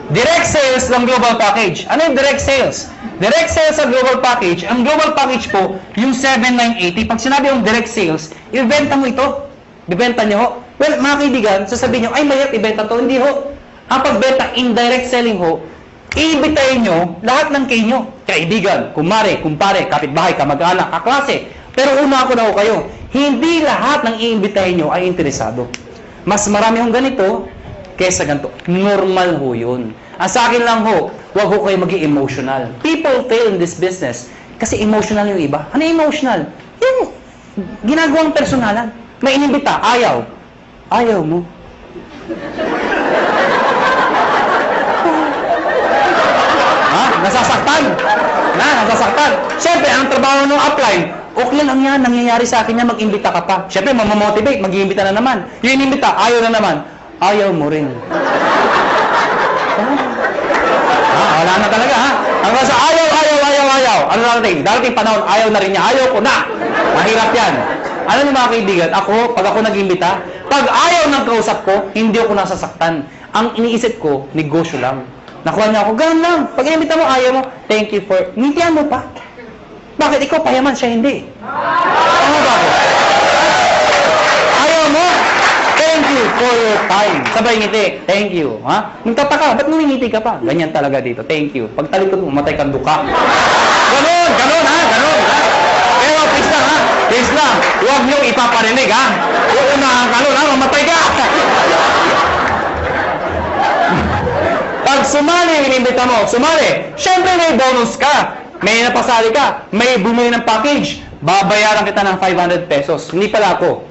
Direct sales ng global package. Ano yung direct sales? Direct sales sa global package, ang global package po, yung 7,980. Pag sinabi yung direct sales, ibenta mo ito. Ibenta nyo ho. Well, mga kaibigan, sasabihin nyo, ay mahirap ibenta to. Hindi ho. Ang pagbenta, indirect selling ho, iibitayin nyo lahat ng kayo. Kaibigan, kumare, kumpare, kapitbahay, kamag-anak, kaklase. Pero una ako na ho kayo, hindi lahat ng iimbitahin nyo ay interesado. Mas marami hong ganito, kesa ganito. Normal ho yun. Ang sa akin lang ho, huwag ho kayo maging emotional. People fail in this business kasi emotional yung iba. Ano emotional? Yung ginagawang personalan. May inimbita, ayaw. Ayaw mo. Ha? Nasasaktan. Nasasaktan. Siyempre, ang trabaho ng upline, okay lang yan, nangyayari sa akin yan, mag-imbita ka pa. Siyempre, mamamotivate, mag-iimbita na naman. Yung inimbita, ayaw na naman. Ayaw mo rin. Wala na talaga, ha? Hanggang sa ayaw. Ano darating panahon, ayaw na rin niya. Ayaw ko na. Mahirap yan. Alam niyo mga kaibigan, pag ako nag-imbita, pag ayaw ng kausap ko, hindi ako nasasaktan. Ang iniisip ko, negosyo lang. Nakuha niya ako, ganun lang. Pag inimbita mo, ayaw mo, thank you for, ngintihan mo pa. Bakit ikaw payaman, siya hindi? Ano ba ako? Ayaw mo? Thank you for your time. Sabay ngiti, thank you. Ha? Magtataka, ba't ngumingiti ka pa? Ganyan talaga dito, thank you. Pag talikod mo, matay kang duka. Ganon, ganon ha, ganon ha. Pero please lang ha, please lang. Huwag niyong ipaparinig ha. Uunahan ka nun ha, mamatay ka. Pag sumali, inimbita mo, sumali. Siyempre may bonus ka. May napasali ka. May bumili ng package. Babayaran kita ng 500 pesos. Hindi pala ako.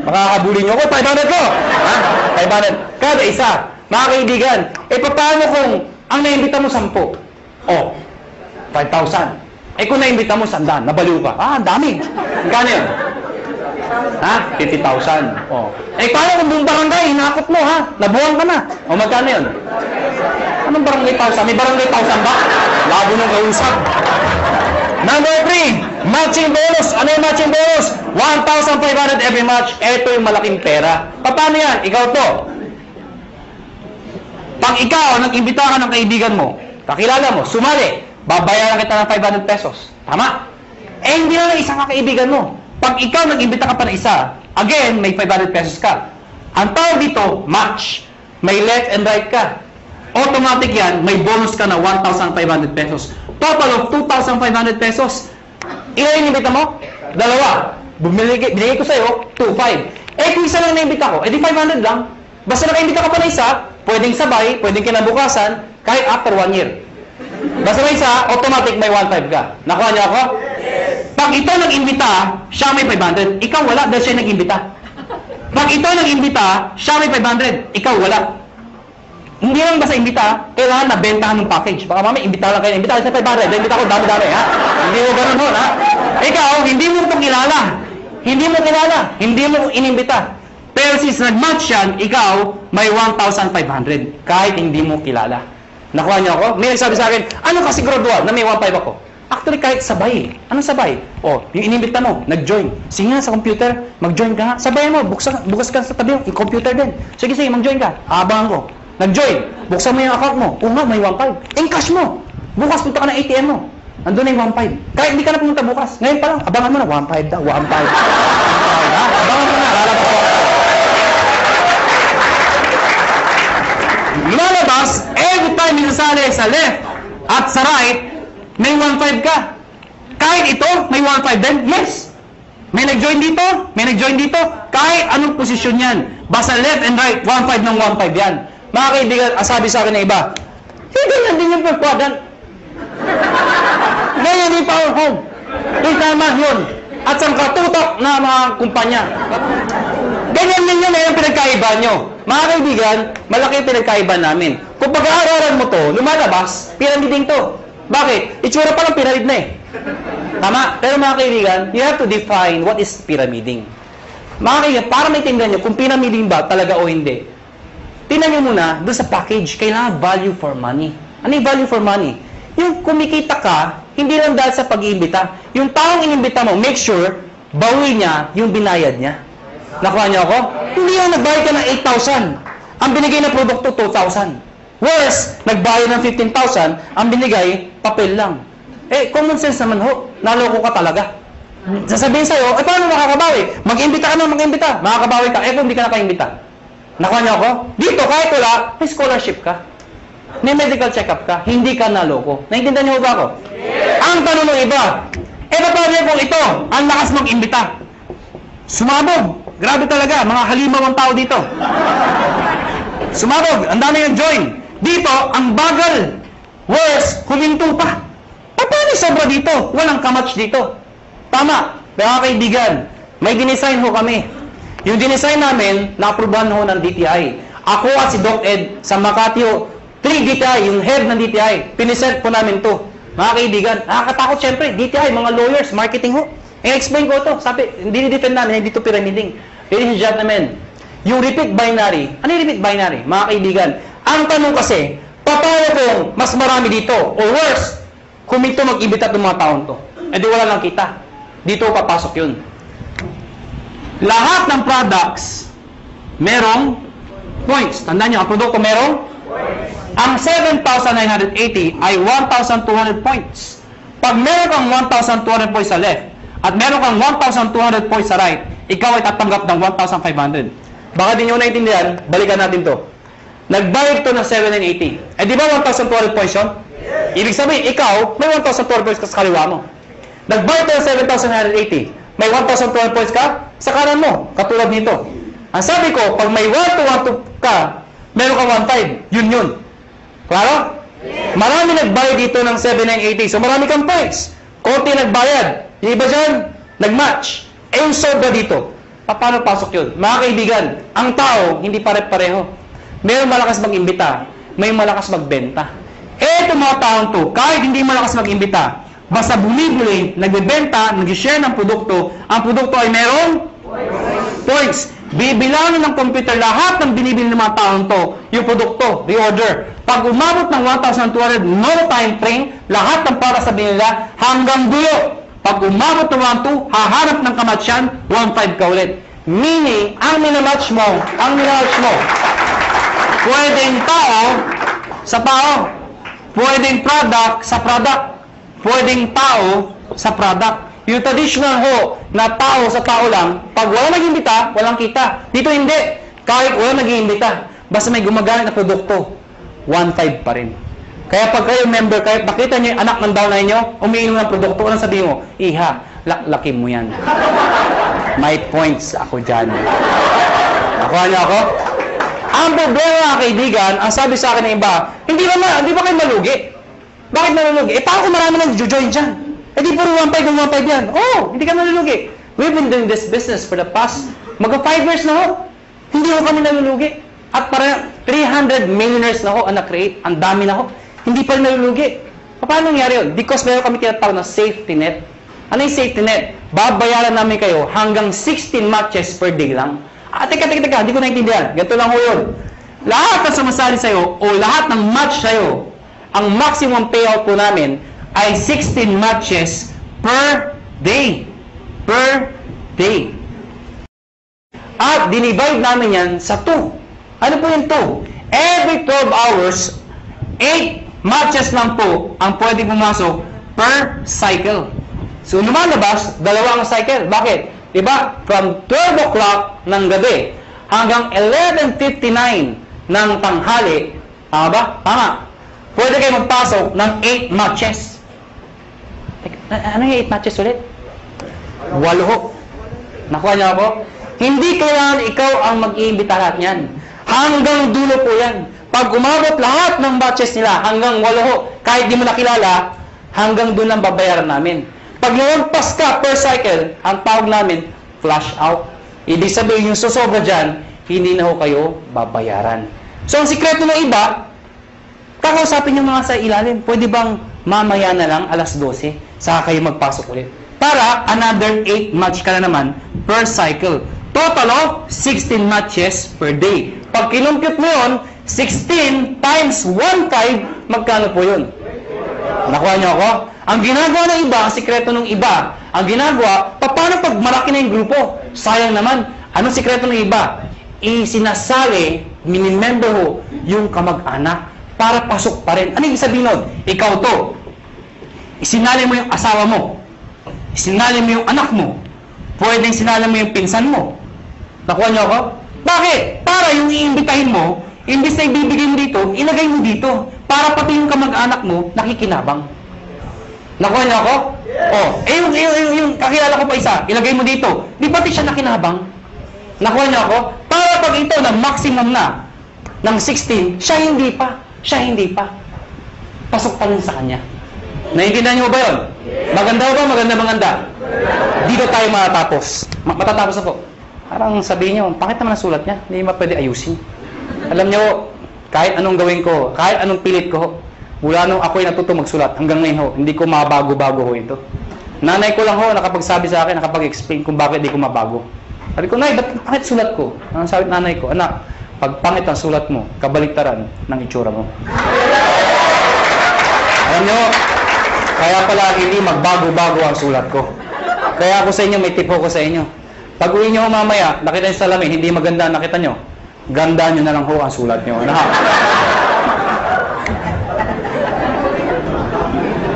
Makakabuli niyo ako, 500 ko. Ha? 500. Kada isa. Mga kaibigan, paano kung ang naimbita mo 10? Oh, 5,000. Kung naimbita mo 100, nabaliw ka. Ang dami. Magkano yun? Ha? 50,000. Oh. Paano kung buong barangay, hinakot mo ha? Nabuwang ka na. O magkano yun? Anong barangay 1,000? May barangay 1,000 ba? Labo nung kausap. Number 3, matching bonus. Ano yung matching bonus? 1,500 every match. Ito yung malaking pera. Paano yan? Ikaw to. Pag ikaw, nag-imbita ka ng kaibigan mo, kakilala mo, sumali, babayaran kita ng 500 pesos. Tama? Hindi na isang kaibigan mo. Pag ikaw nag-imbita ka pa ng isa, again, may 500 pesos ka. Ang tawag dito, match. May left and right ka. Automatic yan, may bonus ka na 1,500 pesos. Total of 2,500 pesos. Ilan inimbita mo? 2. Binigay ko sa'yo, 2,500. Kung isa lang naimbita ko, di 500 lang. Basta nakaimbita ka pa na isa, pwedeng sabay, pwedeng kinabukasan, kahit after 1 year. Basta may isa, automatic may 1,500 ka. Nakuha niyo ako? Pag ito nag-imbita, siya may 500. Ikaw wala dahil siya nag-imbita. Pag ito nag-imbita, siya may 500. Ikaw wala. Hindi lang basta imbita, kailangan nabentahan ng package. Baka mamaya, imbita lang kayo. Imbita sa 500. Imbita ko dami-dami, ha? Hindi mo ganun ho, ha? Ikaw, hindi mo ito kilala. Hindi mo kilala. Hindi mo inimbita. Pero since nag-match yan, ikaw, may 1,500. Kahit hindi mo kilala. Nakuha niyo ako? May nagsabi sa akin, ano kasi gradual na may 1,500 ako? Actually, kahit sabay. Anong sabay? O, yung inimbita mo, nag-join. Sige nga sa computer, mag-join ka nga. Sabay mo, bukas ka sa tabi yung computer din. Sige, mag-join ka. Abangan ko. Nag-join. Buksan mo yung account mo. Oo nga, may 1,500. Encash mo. Bukas punta ka ng ATM mo. Andun na yung 1,500. Kahit hindi ka na pumunta bukas. Ngayon pa lang, abangan mo na. 1,500 daw. 1,500. Abangan mo na. Lalabas ko. Lalabas, every time minasali sa left at sa right, may 1,500 ka. Kahit ito, may 1,500 din. Yes. May nag-join dito. May nag-join dito. Kahit anong posisyon yan. Basta left and right, 1,500 ng 1,500 yan. Mga kaibigan, sabi sa akin na iba, ganyan din yung per-quadrant. Ganyan din power home. Yung tama yun. At sa katutok na mga kumpanya. Ganyan din yun yung pinagkaiba nyo. Mga kaibigan, malaki yung pinagkaiba namin. Kung pag-aaralan mo to, lumalabas, pyramiding to. Bakit? Itsura pa lang pyramid na eh. Tama? Pero mga kaibigan, you have to define what is pyramiding. Mga kaibigan, para maintindihan nyo kung pyramiding ba talaga o hindi, tingnan nyo muna, doon sa package, kailangan value for money. Ano yung value for money? Yung kumikita ka, hindi lang dahil sa pag-iimbita. Yung taong inimbita mo, make sure, bawi niya yung binayad niya. Nakuha niyo ako? Hindi yung nagbayad ka ng 8,000. Ang binigay na produkto, 2,000. Worse, nagbayad ng 15,000, ang binigay, papel lang. Common sense naman ho. Naloko ka talaga. Sasabihin sa'yo, paano makakabawi? Mag-imbita ka na, mag-imbita. Makakabawi ka. Kung hindi ka nakaimbita. Nakuha niyo ako? Dito, kahit wala, may scholarship ka. May medical check-up ka. Hindi ka naloko. Naintindihan niyo ba ako? Yes. Ang tanong ng iba, paano kung ito, ang lakas mag-imbita? Sumabog. Grabe talaga, mga halimaw ang tao dito. Sumabog, ang dami yung join. Dito, ang bagal. Worse, huminto pa. Paano sobra dito? Walang kamatch dito. Tama, mga kaibigan, may dinesign ho kami. Yung dinesign namin, na-aprobahan ho ng DTI. Ako at si Doc Ed sa Makati ho, 3 DTI, yung head ng DTI, pinisent po namin to. Mga kaibigan, nakakatakot syempre, DTI, mga lawyers, marketing ho. I-explain ko to, sabi, hindi ni-defend namin, hindi to pyramiding. Ladies and gentlemen, yung repeat binary, ano yung repeat binary? Mga kaibigan, ang tanong kasi, paano kung mas marami dito, or worse, kung ito mag-ibita ng mga taon to, di wala lang kita. Dito papasok yun. Lahat ng products, merong points. Tandaan nyo, ang produkto merong? Ang 7,980 ay 1,200 points. Pag meron kang 1,200 points sa left at meron kang 1,200 points sa right, ikaw ay tatanggap ng 1,500. Baka di nyo naintindihan, balikan natin to. Nagbayad to ng 7,980. Eh di ba 1,200 points yun? Ibig sabihin, ikaw, may 1,200 points ka sa kaliwa mo. Nagbayad to ng 7,980. May 1,200 points ka sa kanan mo, katulad nito. Ang sabi ko, pag may 1,200 ka, meron ka 1,500. Yun. Klaro? Marami nagbayad dito ng 7,980. So marami kang points. Konti nagbayad. Yung iba dyan, nag-match. Eh yung sobra dito. Paano pasok yun? Mga kaibigan, ang tao, hindi pare-pareho. Mayroong malakas mag-imbita. May malakas magbenta. Itong mga taong to, kahit hindi malakas mag-imbita, basta bumibili, nagbebenta, nag-share ng produkto, ang produkto ay merong points. Bibilangin ng computer lahat ng binibili ng mga taong to, yung produkto, reorder. Pag umabot ng 1,200, no time frame, lahat ng para sa binila hanggang dulo. Pag umabot ng 1,200, hahanap ng kamatsyan, 1,500 ka ulit. Meaning, ang minamatch mo, pwedeng tao sa tao, pwedeng product sa product, pwedeng tao sa product. Yung traditional ho, na tao sa tao lang, pag wala nag-imbita, walang kita. Dito hindi. Kahit wala nag-imbita, basta may gumagamit na produkto, 1,500 pa rin. Kaya pag kayo member, kahit nakita nyo yung anak ng downline nyo, umiinom ng produkto, anong sabihin mo? Iha, laklakin mo yan. May points ako dyan. Nakuha niyo ako? Ang problema, kaibigan, ang sabi sa akin ng iba, hindi ba kayo malugi? Bakit malugi? Eh, paano kung marami nang join dyan? Eh di puro 1,500 kung 1,500 yan. Oh, hindi ka nalulugi. We've been doing this business for the past, 5 years na ho. Hindi ho kami nalulugi. At para 300 millionaires na ho ang na-create. Ang dami na ho. Hindi pa rin nalulugi. Paano nangyari yun? Because meron kami tinatawag na safety net. Ano yung safety net? Babayaran namin kayo hanggang 16 matches per day lang. Teka, hindi ko naintindihan. Ganito lang ho yun. Lahat na sumasali sa'yo o lahat ng match sa'yo, ang maximum payout po namin ay 16 matches per day. Per day. At dinivide namin yan sa 2. Ano po yung 2? Every 12 hours, 8 matches lang po ang pwede pumasok per cycle. So, lumalabas, 2 ang cycle. Bakit? Diba? From 12 o'clock ng gabi hanggang 11:59 ng tanghali. Tama ba? Tama. Pwede kayo magpasok ng 8 matches. Ano yung 8 matches ulit? 8 ho. Nakuha niyo ako? Hindi kailangan ikaw ang mag-iimbita lahat niyan. Hanggang dulo po yan. Pag umabot lahat ng matches nila, hanggang 8 ho, kahit di mo nakilala, hanggang doon lang babayaran namin. Pag lumagpas ka per cycle, ang tawag namin, flash out. Ibig sabihin yung susobra dyan, hindi na ho kayo babayaran. So, ang sikreto ng iba, kakausapin yung mga sa ilalim. Pwede bang mamaya na lang, alas 12, saka kayo magpasok ulit. Para another 8 match ka na naman per cycle. Total of 16 matches per day. Pag kinumpute mo yun, 16 times 1,500, magkano po yun? Nakuha niyo ako? Ang ginagawa ng iba, ang sikreto ng iba, ang ginagawa, paano pag malaki na yung grupo? Sayang naman. Anong sikreto ng iba? Isinasali, minimember ho, yung kamag-anak para pasok pa rin. Ano yung sabihin nun? Ikaw to. Isinali mo yung asawa mo. Isinali mo yung anak mo. Pwedeng sinali mo yung pinsan mo. Nakuha niyo ako? Bakit? Para yung iimbitahin mo, imbis na ibibigay mo dito, ilagay mo dito. Para pati yung kamag-anak mo, nakikinabang. Nakuha niyo ako? Oh, yung kakilala ko pa isa, ilagay mo dito. Di pati siya nakinabang? Nakuha niyo ako? Para pag ito na maximum na ng 16, siya hindi pa. Pasok pa rin sa kanya. Naiintindihan niyo ba yun? Maganda ba? Maganda. Dito tayo matatapos. Matatapos ako. Parang sabihin niyo, bakit naman ang sulat niya? Hindi mo pwede ayusin. Alam niyo, kahit anong gawin ko, kahit anong pilit ko, mula nung ako'y natuto magsulat, hanggang ngayon ho, hindi ko mabago-bago ho ito. Nanay ko lang ho, nakapagsabi sa akin, nakapag-explain kung bakit hindi ko mabago. Sabi ko, Nay, bakit sulat ko? Ang sabi nanay ko, anak, pag pangit ang sulat mo, kabaliktaran ng itsura mo. Alam niyo, kaya pala hindi magbago-bago ang sulat ko. Kaya ako sa inyo, may tip ko sa inyo. Pag uwi niyo mamaya, nakita niyo sa salamin, hindi maganda, nakita niyo. Ganda nyo na lang ho ang sulat nyo. Ano?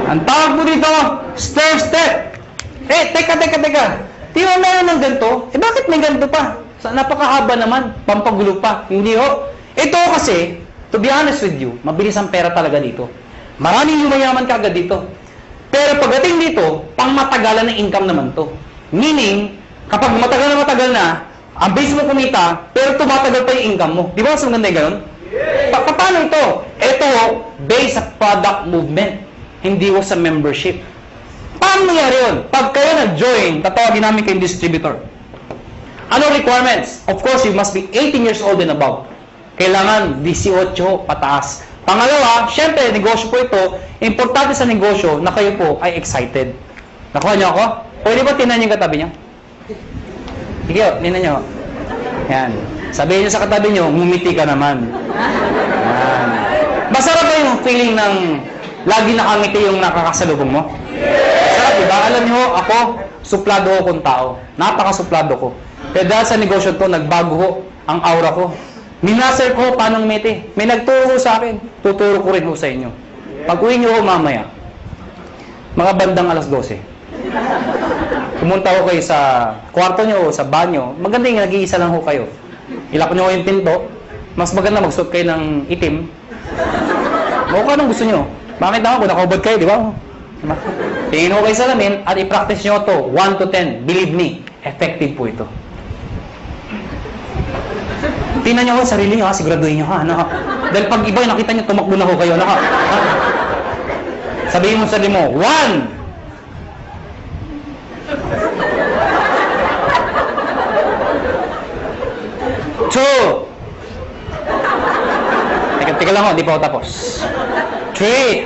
Ang tawag po dito, stair step. Teka. Di ba meron ng ganito? Bakit may ganito pa? Napakahaba naman, pampagulo pa. Hindi ho. Ito kasi, to be honest with you, mabilis ang pera talaga dito. Maraming yumayaman ka agad dito. Pero pagdating dito, pang matagalan ng income naman to. Meaning, kapag matagal na, ang base mo kumita, pero tumatagal pa yung income mo. Di ba mas maganda yung gano'n? Paano ito? Ito, based sa product movement. Hindi ko sa membership. Paano nangyari yun? Pag kayo nag-join, tatawagin namin kayong distributor. Ano requirements? Of course, you must be 18 years old and above. Kailangan 18 pataas. Pangalawa, syempre, negosyo po ito. Importante sa negosyo na kayo po ay excited. Nakuha niyo ako? Pwede ba tinan yung katabi niyo? Sige, tinan niyo. Yan. Sabihin niyo sa katabi niyo, ngumiti ka naman. Yan. Masarap ba yung feeling ng lagi nakangiti yung nakakasalubong mo? Masarap, diba? Alam niyo, ako, suplado ko kung tao. Napaka-suplado ko. Kaya dahil sa negosyo to, nagbago ko ang aura ko. Minaster ko paano ngumiti. May nagturo sa akin. Tuturo ko rin ho sa inyo. Pag-uwi niyo ho mamaya, mga bandang alas 12. Pumunta ko kayo sa kwarto niyo o sa banyo. Maganda yung nag-iisa lang ho kayo. Ilak niyo ho yung pinto. Mas maganda magsuot kayo ng itim. O kung anong gusto niyo. Bakit naman kung nakaubad kayo, di ba? Tingin ho kayo sa lamin at i-practice niyo to 1 to 10. Believe me, effective po ito. Tingnan niyo ho sarili niyo, siguraduhin niyo ha. Dahil pag iba nakita niyo, tumakbo na ho kayo. Sabihin mo sa sarili mo, 1. Teka lang ho, di pa ako tapos. 3.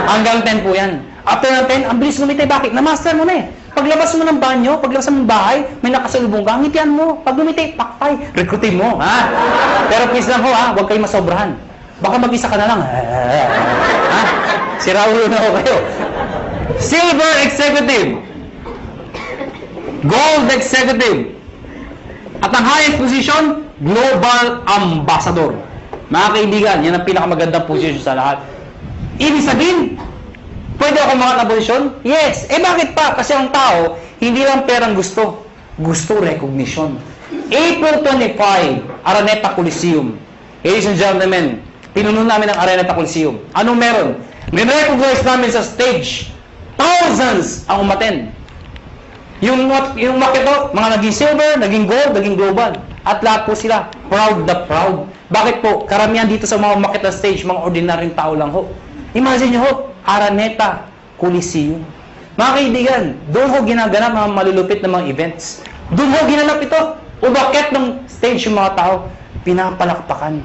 Hanggang 10 po yan. After ng 10, ang bilis lumiti. Bakit? Na-master mo na eh. Paglabas mo ng banyo, paglabas mo ng bahay, may nakasalubong ka, ngitian mo. Pag lumiti, pakpay, rekrutin mo. Pero please lang ho, huwag kayo masobrahan. Baka mag-isa ka na lang. Sira ulo na ho kayo. Silver Executive. Gold Executive. At ang highest position, Global Ambassador. Mga kaibigan, yan ang pinakamagandang position sa lahat. Ibig sabihin, pwede ako mga na posisyon? Yes. Bakit pa? Kasi ang tao, hindi lang perang gusto. Gusto recognition. April 25, Araneta Coliseum. Ladies and gentlemen, pinuno namin ang Araneta Coliseum. Anong meron? Nire-recognize namin sa stage. Thousands ang umaten. Yung makito, mga naging silver, naging gold, naging global. At lahat po sila, proud the proud. Bakit po? Karamihan dito sa mga makita stage, mga ordinaryong tao lang ho. Imagine nyo ho, Araneta Coliseum. Mga kaibigan, doon ho ginaganap mga malulupit na mga events. Doon ho ginanap ito. Umakyat ng stage yung mga tao, pinapalakpakan.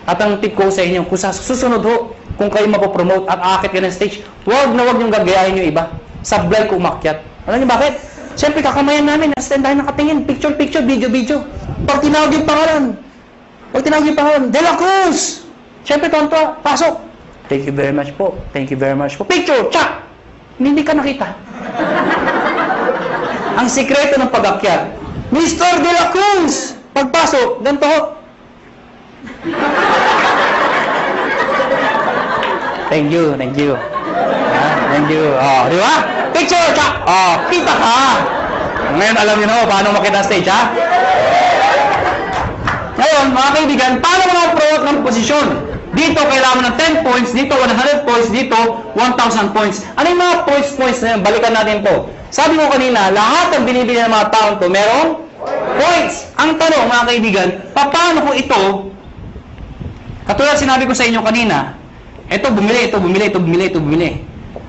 At ang tip ko sa inyo, kung sa susunod ho, kung kayo mapopromote at aakit ka ng stage, huwag niyong gagayahin yung iba. Sablay ko umakyat. Alam niyo bakit? Siyempre, kakamayan namin, stand tayo nakatingin, picture, video. Pag tinawag yung pangalan, De La Cruz! Siyempre, tonto, pasok. Thank you very much po. Picture, tsak! Hindi ka nakita. Ang sikreto ng pag-akyat, Mr. De La Cruz! Pagpasok, ganito ho. Thank you. Thank you. Di ba? Picture, tsak! Kita ka! Ngayon, alam niyo na paano makita stage, ha? Ngayon, mga kaibigan, paano mo promote ng posisyon? Dito, kailangan ng 10 points. Dito, 100 points. Dito, 1,000 points. Ano yung mga points na yun? Balikan natin to. Sabi ko kanina, lahat ng binibili ng mga taon to, merong points. Ang tanong, mga kaibigan, paano ko ito, katulad sinabi ko sa inyo kanina, ito bumili.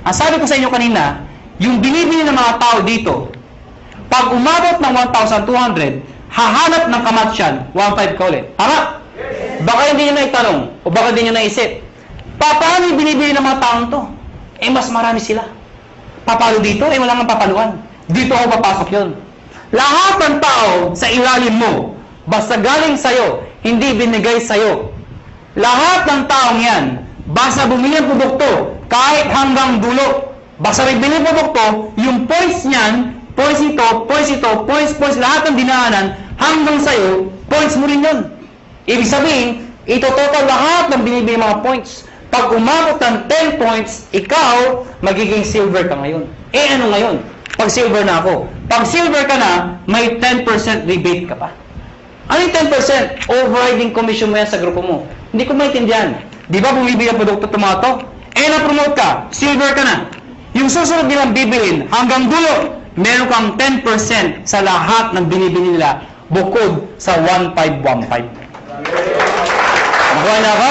Ang sabi ko sa inyo kanina, yung binibili ng mga tao dito, pag umabot ng 1,200, hahanap ng kamatsyan, 1,500 ka ulit. Tama? Baka hindi nyo na itanong, o baka hindi nyo naisip. Paano yung binibili ng mga taong to? Mas marami sila. Papalo dito? Wala nga papaluan. Dito ako papasok yun. Lahat ng tao sa ilalim mo, basta galing sa'yo, hindi binigay sa'yo. Lahat ng taong yan, basta bumili ng produkto, kahit hanggang dulo, basta may bili ng produkto, yung points niyan, points ito, points, lahat ng dinaanan, hanggang sa'yo, points mo rin yun. Ibig sabihin, ito total lahat ng binibili mga points. Pag umabot ng 10 points, ikaw, magiging silver ka ngayon. Eh ano ngayon? Pag silver na ako. Pag silver ka na, may 10% rebate ka pa. Ano yung 10%? Overriding commission mo yan sa grupo mo. Hindi ko maintindihan. Di ba bumibili ang produkto tomato? Eh na-promote ka, silver ka na. Yung susunod nilang bibilin, hanggang dulo, meron kang 10% sa lahat ng binibili nila bukod sa 1515. Nakuha na ako?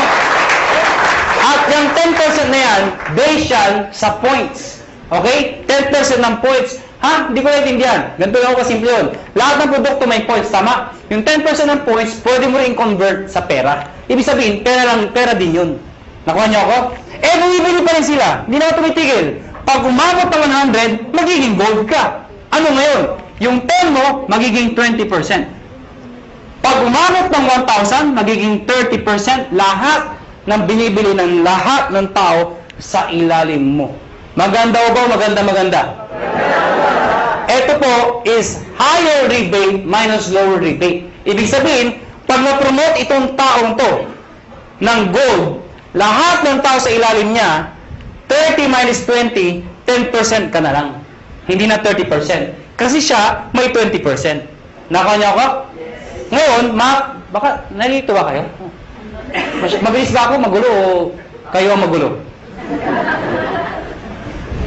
At yung 10% na yan, based yan sa points. Okay? 10% ng points. Ha? Hindi ko naiintindihan. Ganito lang ako kasimple yun. Lahat ng produkto may points, tama? Yung 10% ng points, pwede mo rin convert sa pera. Ibig sabihin, pera din yun. Nakuha niyo ako? Eh, bumibili pa rin sila. Hindi na ako tumitigil. Pag umabot ng 100, magiging gold ka. Ano ngayon? Yung 10 mo, magiging 20%. Pag umabot ng 1,000, magiging 30% lahat ng binibili ng lahat ng tao sa ilalim mo. Maganda o ba? Maganda. Ito po is higher rebate minus lower rebate. Ibig sabihin, pag na-promote itong taong to ng gold, lahat ng tao sa ilalim niya, 30 minus 20, 10% ka na lang. Hindi na 30%. Kasi siya, may 20%. Nakuha niyo ako? Ngayon, baka nalito ba kayo? Mabilis ba ako magulo o kayo ang magulo?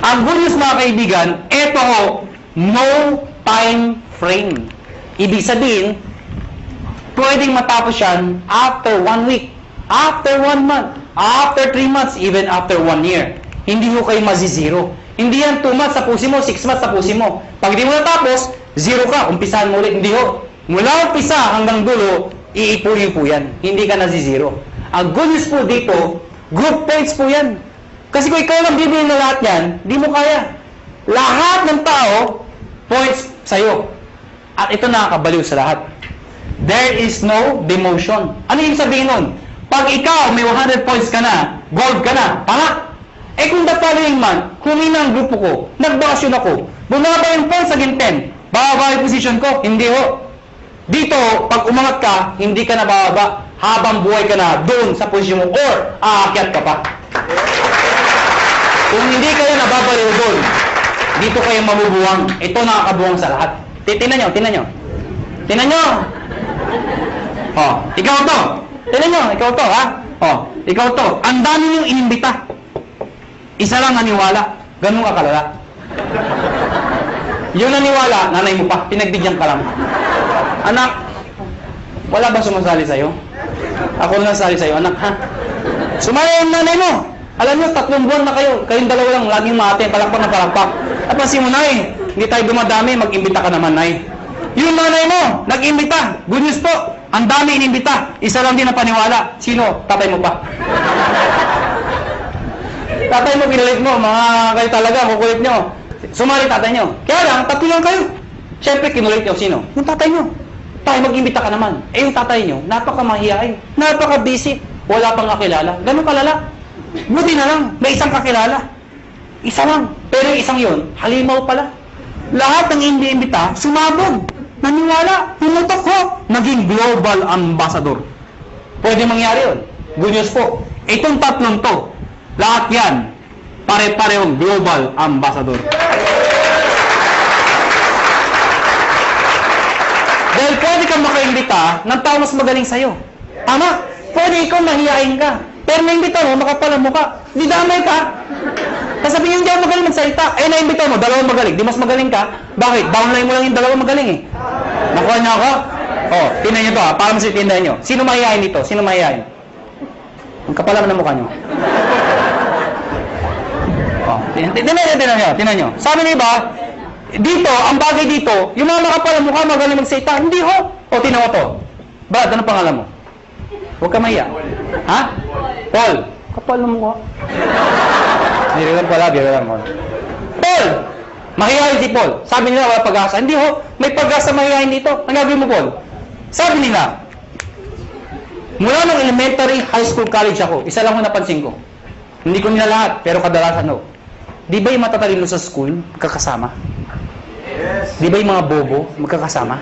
Ang good news mga kaibigan, ito ho, no time frame. Ibig sabihin, pwedeng matapos yan after 1 week, after 1 month, after 3 months, even after 1 year. Hindi ho kayo mazizero. Hindi yan 2 months tapusin mo, 6 months tapusin mo. Pag di mo natapos, 0 ka, umpisahan mo ulit. Hindi ho. Mula umpisa hanggang dulo, iipunin po yan. Hindi ka nazizero. Ang good news po dito, group points po yan. Kasi kung ikaw lang bibili na lahat yan, di mo kaya. Lahat ng tao, points sa'yo. At ito nakakabaliw sa lahat. There is no demotion. Ano yung sabihin nun? Pag ikaw may 100 points ka na, gold ka na, tama? Eh kung the following month, humina ang grupo ko, nagbakasyon ako, bumaba yung points sa 10, bababa yung position ko, hindi ho. Dito, pag umangat ka, hindi ka na bababa, habang buhay ka na doon sa posisyon mo, or aakyat ka pa. Kung hindi kayo nababaliw doon, dito kayo mabubuwang. Ito nakakabuwang sa lahat. Tingnan nyo. Oh, ikaw to. Tingnan nyo, ikaw to, ha? Oh, ikaw to. Ang dami niyong inimbita. Isa lang naniwala. Ganun ka kalala. Yung naniwala, nanay mo pa. Pinagbigyan ka lang. Anak, wala ba sumasali sa'yo? Ako lang sali sa'yo, anak, ha? Sumaya yung nanay mo. Alam nyo, 3 buwan na kayo. Kayong dalawa lang, laging mate, palakpak na palakpak. At pansin mo, nay, hindi tayo dumadami, mag-imbita ka naman, nay. Yung nanay mo, nag-imbita. Good news po, ang dami inimbita. Isa lang din na paniwala. Sino? Tatay mo pa. Tatay mo, pinalit mo. Mga kayo talaga, kukulit nyo. Sumali tatay nyo. Kaya lang, 3 lang kayo. Siyempre, kinulit nyo. Sino? Yung tatay nyo. Tayo, mag-imbita ka naman. Eh, yung tatay nyo, napaka-mahihain. Napaka-busy. Wala pang kakilala. Ganun kalala. Buti na lang, may isang kakilala. Isa lang. Pero yung isang yun, halimaw pala. Lahat ng inimbita, sumabog. Naniwala, pumutok ko. Naging global ambassador. Pwede mangyari yun. Good news po. Itong 3 to, lahat yan, pare-parehong global ambassador. Dahil pwede kang makaimbita ng tao mas magaling sa'yo. Tama? Pwede ikaw mahihain ka. Pero naimbita mo, makapal ang mukha. Di damay ka. Kasabi niyo, hindi ako magaling magsalita. Eh, naimbita mo, 2 magaling. Di mas magaling ka. Bakit? Downline mo lang yung 2 magaling eh. Nakuha niyo ako? Oh, tingnan niyo to ha, para masitindahan niyo. Sino mahihain dito? Sino mahihain? Ang kapal naman ang mukha niyo. Oh, tingnan niyo. Sabi niyo ba, dito, ang bagay dito, yung mga makapal ang mukha, magaling magsalita. Hindi ho. O, tingnan mo to. Brad, ano pangalan mo? Huwag ka mahiya. Ha? Paul. Kapal ng mukha. Biro lang. Paul! Mahihayin si Paul. Sabi nila, wala pag-asa. Hindi ho, may pag-asa mahihayin dito. Ang gagawin mo, Paul? Sabi nila, mula ng elementary, high school, college ako, isa lang ko napansin ko. Hindi ko nila lahat, pero kadalasan ho. Di ba yung matatalino sa school, magkakasama? Yes. Di ba yung mga bobo, magkakasama?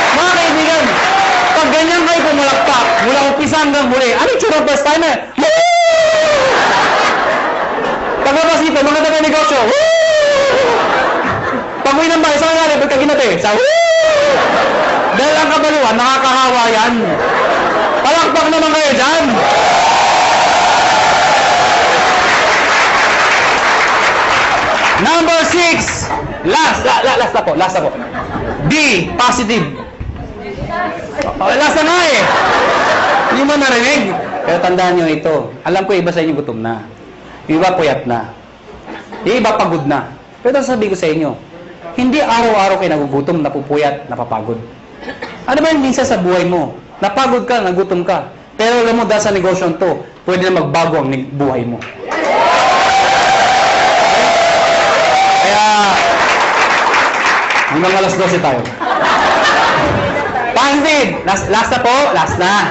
umpisa hanggang huli. Ano yung tsura first timer? Pagkabas dito, mga taga-negosyo. Pag-uwi ng bahay, saan nga, ba't ka ginati? Sa dahil ang kabaluan, nakakahawa yan. Palakpak naman kayo dyan. Number 6. Last na po. D, positive. Last na nga eh. Hindi mo narinig. Pero tandaan nyo ito. Alam ko iba sa inyo gutom na. Yung iba puyat na. Yung iba pagod na. Pero sabi ko sa inyo, hindi araw-araw kayo nagugutom, napupuyat, napapagod. Ano ba yung minsan sa buhay mo? Napagod ka, nagutom ka. Pero alam mo, dahil sa negosyo to, pwede na magbago ang buhay mo. Kaya, hanggang alas 12 tayo. Pansin! Last na po? Last na.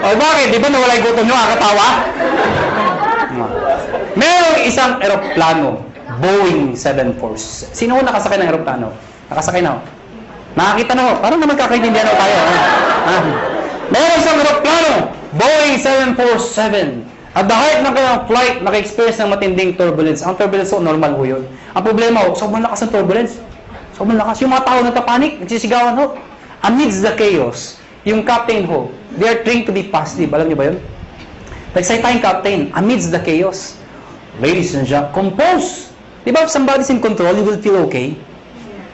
O bakit? Di ba nawala yung gutom nyo? Katawa? Merong isang eroplano, Boeing 747. Sino ko nakasakay ng eroplano? Nakasakay na ako. Nakakita na ako. Parang naman kakaintindihan ako tayo. Meron isang eroplano, Boeing 747. At the height ng kanyang flight, naka-experience ng matinding turbulence. Ang turbulence ko, normal ho yun. Ang problema ho, sobrang lakas ng turbulence. Sobrang lakas. Yung mga tao nagpapanik, nagsisigawan ho. Amidst the chaos, yung captain ho, they are trained to be positive. Alam niyo ba yun? Nagsay tayong captain, amidst the chaos. Ladies and gentlemen, compose. Diba if somebody's in control, you will feel okay?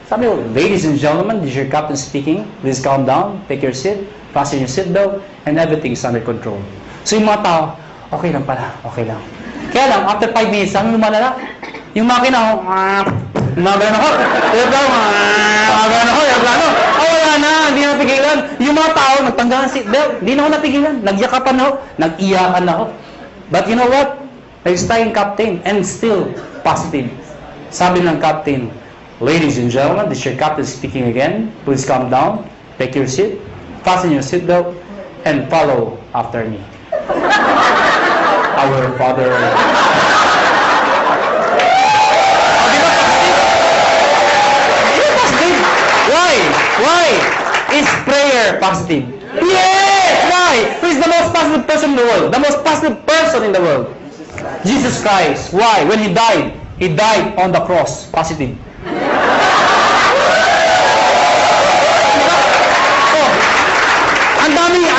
Sabi ko, ladies and gentlemen, this is your captain speaking. Please calm down, take your seat, fasten your seatbelt, and everything is under control. So yung mga tao, okay lang pala, okay lang. Kaya lang, after 5 minutes, ang lumalala. Yung makina, gumagano ako. Gumagano. Wala na, hindi na napigilan. Yung mga tao, nagtanggal ng seatbelt, hindi na ako napigilan. Nagyakapan ako, nag-iyakan ako. But you know what? Next time, captain, and still positive. Sabi ng captain, ladies and gentlemen, this is your captain speaking again. Please calm down, take your seat, fasten your seatbelt, and follow after me. Our Father. Why? Is prayer positive? Yes! Why? Who is the most positive person in the world? The most positive person in the world? Jesus Christ. Why? When He died on the cross. Positive. Oh,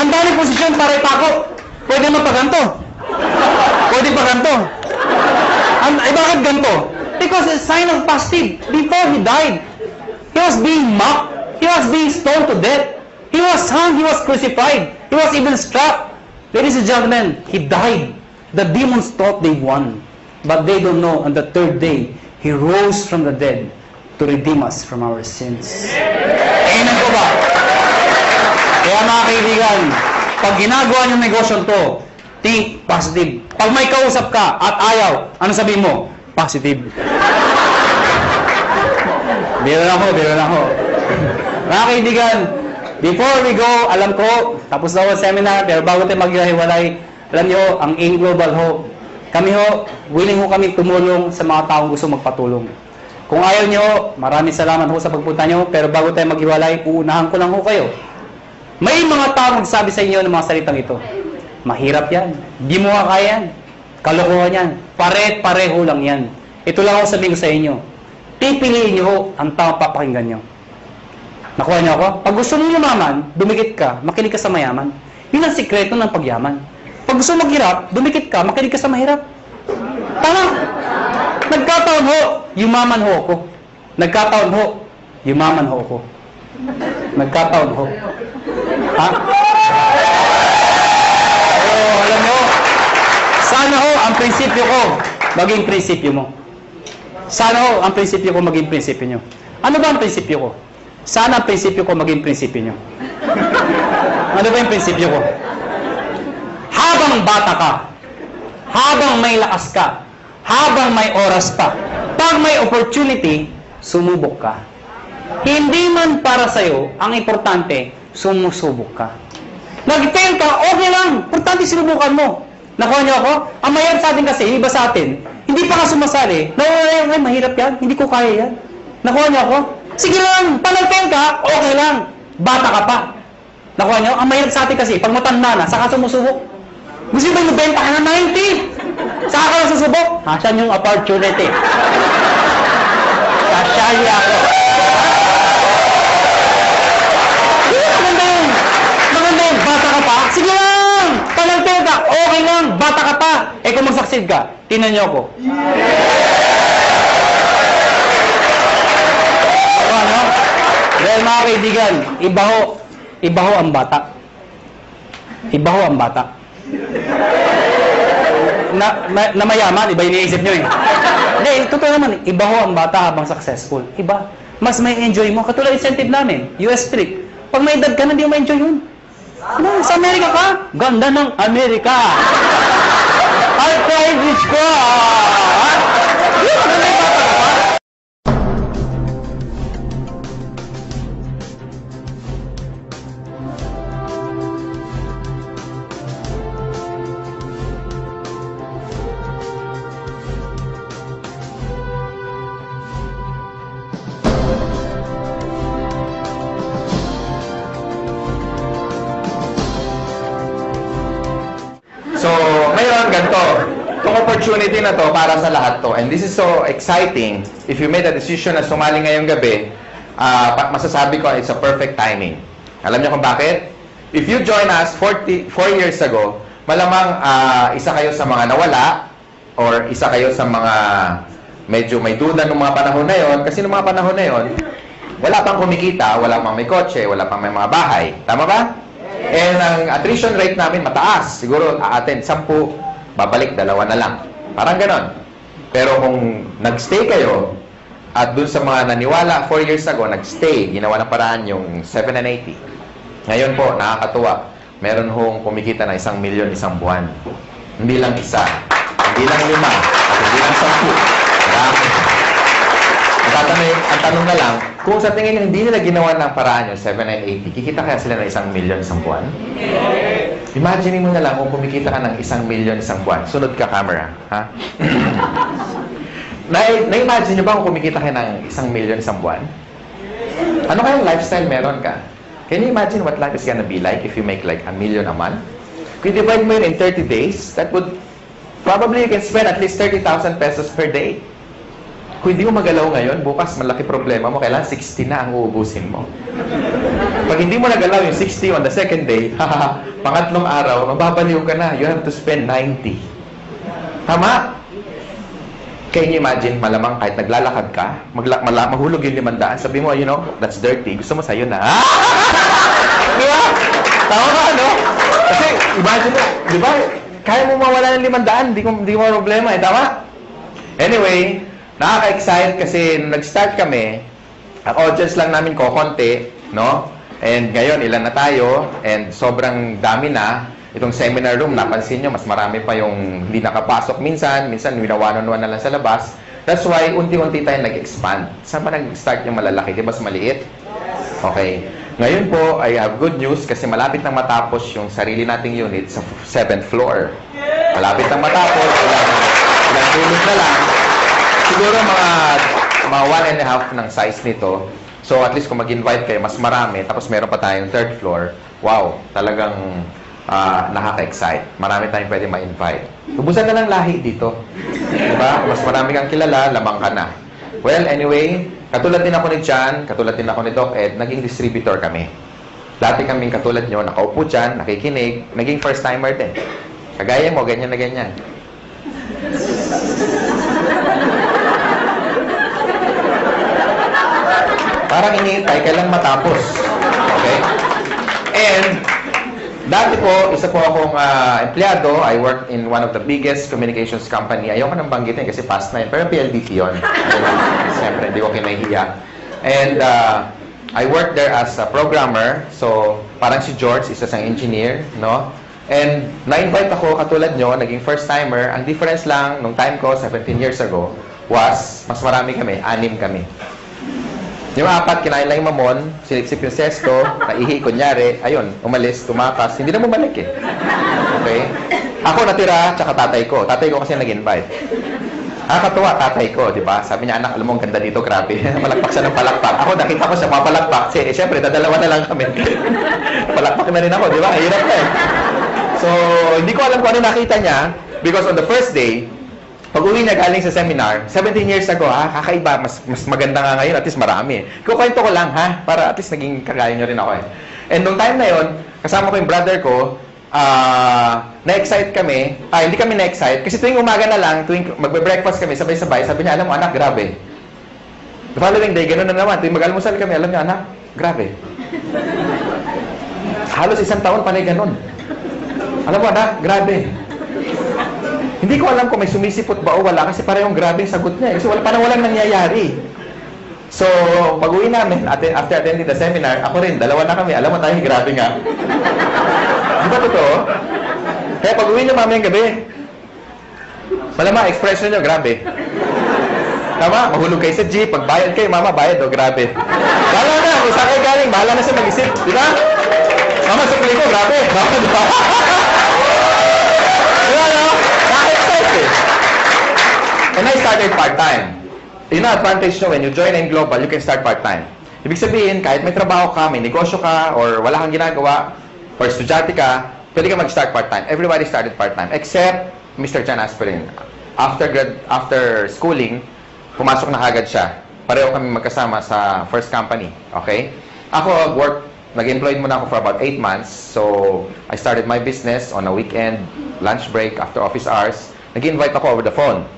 ang dami posisyon para ipako. Pwede mo pa ganito. Pwede pa ganito. Bakit ganito? Because it's a sign of positive. Before He died, He was being mocked. He was being stoned to death. He was hung. He was crucified. He was even struck. Ladies and gentlemen, He died. The demons thought they won. But they don't know, on the third day, He rose from the dead to redeem us from our sins. Amen ko ba? Kaya mga kaibigan, pag ginagawa niyong negosyo to, think positive. Pag may kausap ka at ayaw, ano sabihin mo? Positive. Biro na ho. Mga kaibigan, before we go, alam ko, tapos na ang seminar, pero bago tayo maghiwalay, alam nyo, ang AIM Global ho, kami ho, willing ho kami tumulong sa mga taong gusto magpatulong. Kung ayaw nyo, maraming salamat ho sa pagpunta nyo, pero bago tayo maghiwalay, uunahan ko lang ho kayo. May mga taong magsabi sa inyo ng mga salitang ito. Mahirap yan. Di mo kaya yan. Kalokohan yan. Pare-pareho lang yan. Ito lang ako sabihin ko sa inyo. Pipiliin nyo ho ang taong papakinggan nyo. Nakuha niyo ako? Pag gusto mong yumaman, dumikit ka, makinig ka sa mayaman. Yun ang sikreto ng pagyaman. Pag gusto mong maghirap, dumikit ka, makinig ka sa mahirap. Tama! Nagkataon ho, yumaman ho ako. Nagkataon ho, yumaman ho ako. Nagkataon ho. Ha? Oh, alam mo, sana ho ang prinsipyo ko maging prinsipyo mo. Sana ho ang prinsipyo ko maging prinsipyo nyo. Ano ba ang prinsipyo ko? Sana ang prinsipyo ko maging prinsipyo nyo. Ano ba yung prinsipyo ko? Habang bata ka, habang may lakas ka, habang may oras pa, pag may opportunity, sumubok ka. Hindi man para sa'yo, ang importante, sumusubok ka. Nag-fail ka, okay lang. Importante sinubukan mo. Nakuha niyo ako? Ang mayroon sa atin kasi, iba sa atin, hindi pa ka sumasali. Ay, mahirap yan. Hindi ko kaya yan. Nakuha niyo ako? Sige lang, pag nag-fail ka, okay lang. Bata ka pa. Nakuha nyo? Ang mahirap sa atin kasi, pag matanda na, saka sumusubok. Gusto ba yung benta ka na 90? Saka ka na susubok? Saan yung opportunity? Sasyali ako. Maganda yun. Maganda yun. Bata ka pa? Sige lang! Talagpil ka. Okay lang. Bata ka pa. Eh kung mag-succeed ka, tinan nyo ako. Ano? Dahil mga kaibigan, iba ho ang bata. Iba ho ang bata. Na mayaman, iba yung iniisip nyo eh. Hindi, totoo naman, iba ho ang bata habang successful. Iba. Mas may enjoy mo. Katulad incentive namin, US trip. Pag may edad ka na, hindi mo ma-enjoy yun. Ano, sa Amerika ka? Ganda ng Amerika. Arthritis ko. Hindi, ano may bata ka pa? So, ngayon, ganito. Itong opportunity na to para sa lahat to. And this is so exciting. If you made a decision na sumali ngayong gabi, masasabi ko it's a perfect timing. Alam niyo kung bakit? If you join us 4 years ago, malamang isa kayo sa mga nawala or isa kayo sa mga medyo may duda ng mga panahon na yon. Kasi ng mga panahon na yon, wala pang kumikita, wala pang may kotse, wala pang may mga bahay. Tama ba? And ang attrition rate namin mataas. Siguro aaten 10, babalik 2 na lang. Parang ganon. Pero kung nagstay kayo, at dun sa mga naniwala 4 years ago, nagstay, ginawa ng paraan yung 7 and 80. Ngayon po, nakakatuwa. Meron hong kumikita na 1 milyon isang buwan. Hindi lang isa, hindi lang 5, at hindi lang 10. Marami. Ang tanong na lang, kung sa tingin nyo hindi nila ginawa ng paraan yung 7 and 80, kikita kaya sila ng 1 milyon isang buwan? Imagine mo na lang kung kumikita ka ng 1 milyon isang buwan. Sunod ka, camera. Ha? Na-imagine nyo ba kung kumikita ka ng 1 milyon isang buwan? Ano kayang lifestyle meron ka? Can you imagine what life is gonna be like if you make like 1 million a month? Kung divide mo yun in 30 days, that would probably you can spend at least 30,000 pesos per day. Kung hindi mo magalaw ngayon, bukas malaki problema mo, kailangan 60 na ang uubusin mo. Pag hindi mo nagalaw yung 60 on the second day, pangatlong araw, mababaliw ka na. You have to spend 90. Tama? Can you imagine, malamang kahit naglalakad ka, mahulog yung 500, sabi mo, you know, that's dirty. Gusto mo sa'yo na. Di ba? Tama ba, no? Kasi, imagine mo, di ba? Kaya mo mawala ng 500, di mo problema, eh. Tama? Anyway, nakaka-excite kasi nung nag-start kami, ang audience lang namin kokonti, no? And ngayon, ilan na tayo, and sobrang dami na. Itong seminar room, napansin nyo, mas marami pa yung hindi nakapasok minsan winawanon-wan na lang sa labas. That's why, unti-unti tayo nag-expand. Saan pa nag-start yung malalaki? Di ba mas maliit? Okay. Ngayon po, I have good news kasi malapit nang matapos yung sarili nating unit sa 7th floor. Malapit nang matapos, ilang tulog na lang. Siguro mga 1.5 ng size nito. So at least kung mag-invite kayo, mas marami. Tapos meron pa tayong 3rd floor. Wow, talagang nakaka-excite. Marami tayong pwede ma-invite. Ubusan na lang lahi dito. Diba? Mas marami kang kilala, lamang ka na. Well, anyway, katulad din ako ni John, katulad din ako ni Doc Ed, naging distributor kami. Dati kaming katulad nyo, nakaupo dyan, nakikinig, naging first-timer din. Kagaya mo, ganyan na ganyan. Parang iniintay, kailan matapos. Okay? And, dati po, isa po akong empleyado. I worked in one of the biggest communications company. Ayoko nang banggitin kasi past na yun. Pero PLDT yun. Siyempre, hindi ko kinahiya. And I worked there as a programmer. So, parang si George, isa sang engineer, no? And na-invite ako, katulad nyo, naging first-timer. Ang difference lang, nung time ko, 17 years ago, was, mas marami kami, 6 kami. Yung 4, kinain lang yung mamon, silipsip yung sesto, naihi, kunyari, ayun, umalis, tumakas, hindi na bumalik eh. Okay? Ako natira, tsaka tatay ko. Tatay ko kasi nag-invite. Nakakatuwa, tatay ko, di ba? Sabi niya, anak, alam mo, ang ganda dito, grabe. Palakpak siya ng palakpak. Ako, nakita ko siya mapalakpak. Siyempre, dadalawa na lang kami. Palakpak na rin ako, di ba? Hirap na eh. So, hindi ko alam kung ano nakita niya because on the first day, pag-uwi niya galing sa seminar, 17 years ago, kakaiba, mas maganda nga ngayon, at least marami. Kukwento ko lang, para at least naging kagaya niyo rin ako eh. And nung time na yon, kasama ko yung brother ko, na-excite kami. Hindi kami na-excite. Kasi tuwing umaga na lang, tuwing magbe-breakfast kami, sabay-sabay, sabi niya, alam mo, anak, grabe. The following day, gano'n na naman. Tuwing mag-almusal kami, alam niya, anak, grabe. Halos isang taon pa na gano'n. Alam mo, anak, grabe. Hindi ko alam kung may sumisipot ba o wala, kasi parehong grabe yung sagot niya. Kasi walang nangyayari. So, pag-uwi namin, after attending the seminar, ako rin, dalawa na kami. Alam mo tayo, grabe nga. Di ba totoo? Kaya pag-uwi niyo mamayang gabi, malama, expression niyo, grabe. Tama? Mahulog kayo sa jeep, pagbayad kayo, mama, bayad, grabe. Bahala na, kung saan kayo galing, bahala na siya mag-isip. Di ba? Mama, sukli ko, grabe. Mama, di ba? Di ba, no? Naka-excite eh. And I started part-time. Yun ang advantage nyo, when you join in Global, you can start part-time. Ibig sabihin, kahit may trabaho ka, may negosyo ka, or wala kang ginagawa, or estudyante ka, pwede ka mag-start part-time. Everybody started part-time, except Mr. John Aspirin. After schooling, pumasok na kagad siya. Pareho kami magkasama sa first company. Okay? Ako, nag-employed muna ako for about 8 months. So, I started my business on a weekend, lunch break, after office hours. Nag-invite ako over the phone.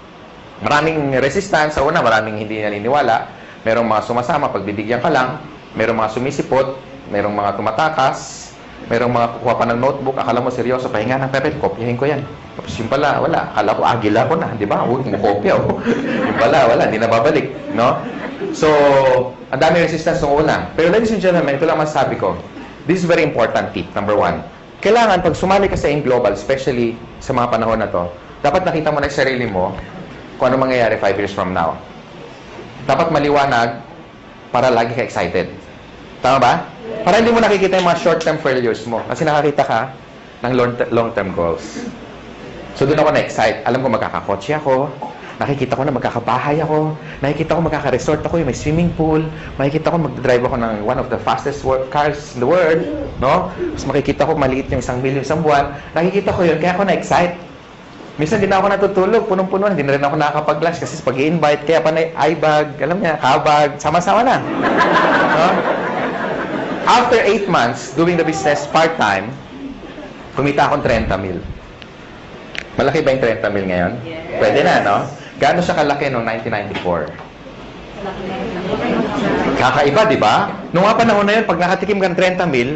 Maraming resistance. Sa una, maraming hindi naniniwala. Merong mga sumasama, pagbibigyan ka lang. Merong mga sumisipot. Merong mga tumatakas. Merong mga kukuha pa ng notebook. Akala mo seryoso, pahinga ng pepet, kopyahin ko yan. Tapos yung pala, wala. Akala ko, agila ko na. Di ba? Huwag mo kopya. Yung pala, wala. Hindi na babalik. No? So, ang dami resistance nung una. Pero ladies and gentlemen, ito lang masasabi ko. This is very important tip, number 1. Kailangan, pag sumali ka sa In Global, especially sa mga panahon na to, dapat nakita mo na sa sarili mo kung ano mangyayari 5 years from now. Dapat maliwanag para lagi ka excited. Tama ba? Para hindi mo nakikita yung mga short-term failures mo. Kasi nakakita ka ng long-term goals. So, doon ako na-excite. Alam ko magkakakotse ako. Nakikita ko na magkakabahay ako. Nakikita ko magkaka-resort ako, yung may swimming pool. Makikita ko mag-drive ako ng one of the fastest cars in the world. No? Tapos makikita ko maliit yung 1 million sa buwan. Nakikita ko yun, kaya ako na-excite. Minsan din ako natutulog, punong-puno. Hindi na rin ako nakakapag-lunch kasi pag i-invite, kaya pa na i-bag, alam niya, kabag, sama-sama na. No? After 8 months doing the business part-time, kumita akong 30 mil. Malaki ba yung 30 mil ngayon? Yes. Pwede na, no? Gaano siya kalaki noong 1994? Kakaiba, di ba? Noong nga panahon na yun, pag nakatikim ka ng 30 mil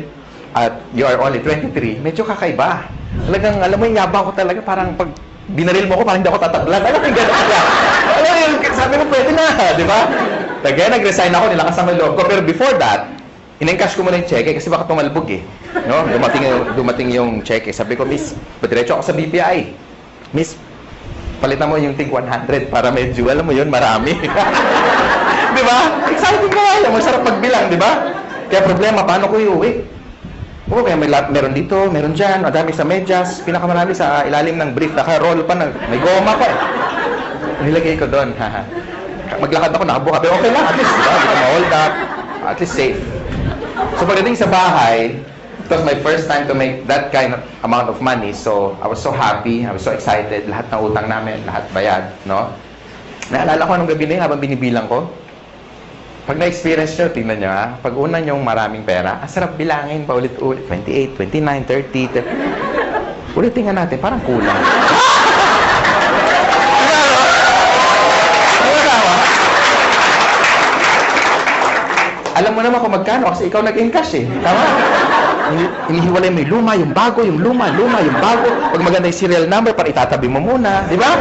at you are only 23, medyo kakaiba. Talagang, alam mo yung yabang ko talaga, parang pag binaril mo ko, parang hindi ako tatablan. Alam mo yung gano'n ka. Alam mo yung sabi ko, pwede na, di ba? Kaya nag-resign ako, nilakas ang loob ko. Pero before that, in-encash ko muna yung cheque kasi baka tumalbog eh. No? Dumating yung cheque. Sabi ko, Miss, padiretso ako sa BPI. Miss, palitan mo yung tig 100 para medyo, alam mo yun, marami. Di ba? Exciting ka nga. Masarap magbilang, di ba? Kaya problema, paano ko iuwi? Oo, kaya meron dito, meron dyan, madami sa medyas, pinakamarami sa ilalim ng brief, naka-roll pa, may goma pa eh. Nilagay ko doon. Maglakad ako, nakabuka, pero okay lang, at least, diba? Hindi ko ma-hold up, at least safe. So pagdating sa bahay, it was my first time to make that kind of amount of money. So I was so happy, I was so excited. Lahat ng utang namin, lahat bayad, no? Naalala ko anong gabi na yun habang binibilang ko. Pag na-experience nyo, tingnan nyo ha, pag una nyong maraming pera, ang sarap bilangin pa ulit-ulit. 28, 29, 30. Ulitin nga natin, parang kulang. Alam mo naman kung magkano kasi ikaw nag-encash eh. Tama? Inihiwalay mo yung luma, yung bago, yung luma, yung bago. Pag maganda yung serial number, para itatabi mo muna. Di ba?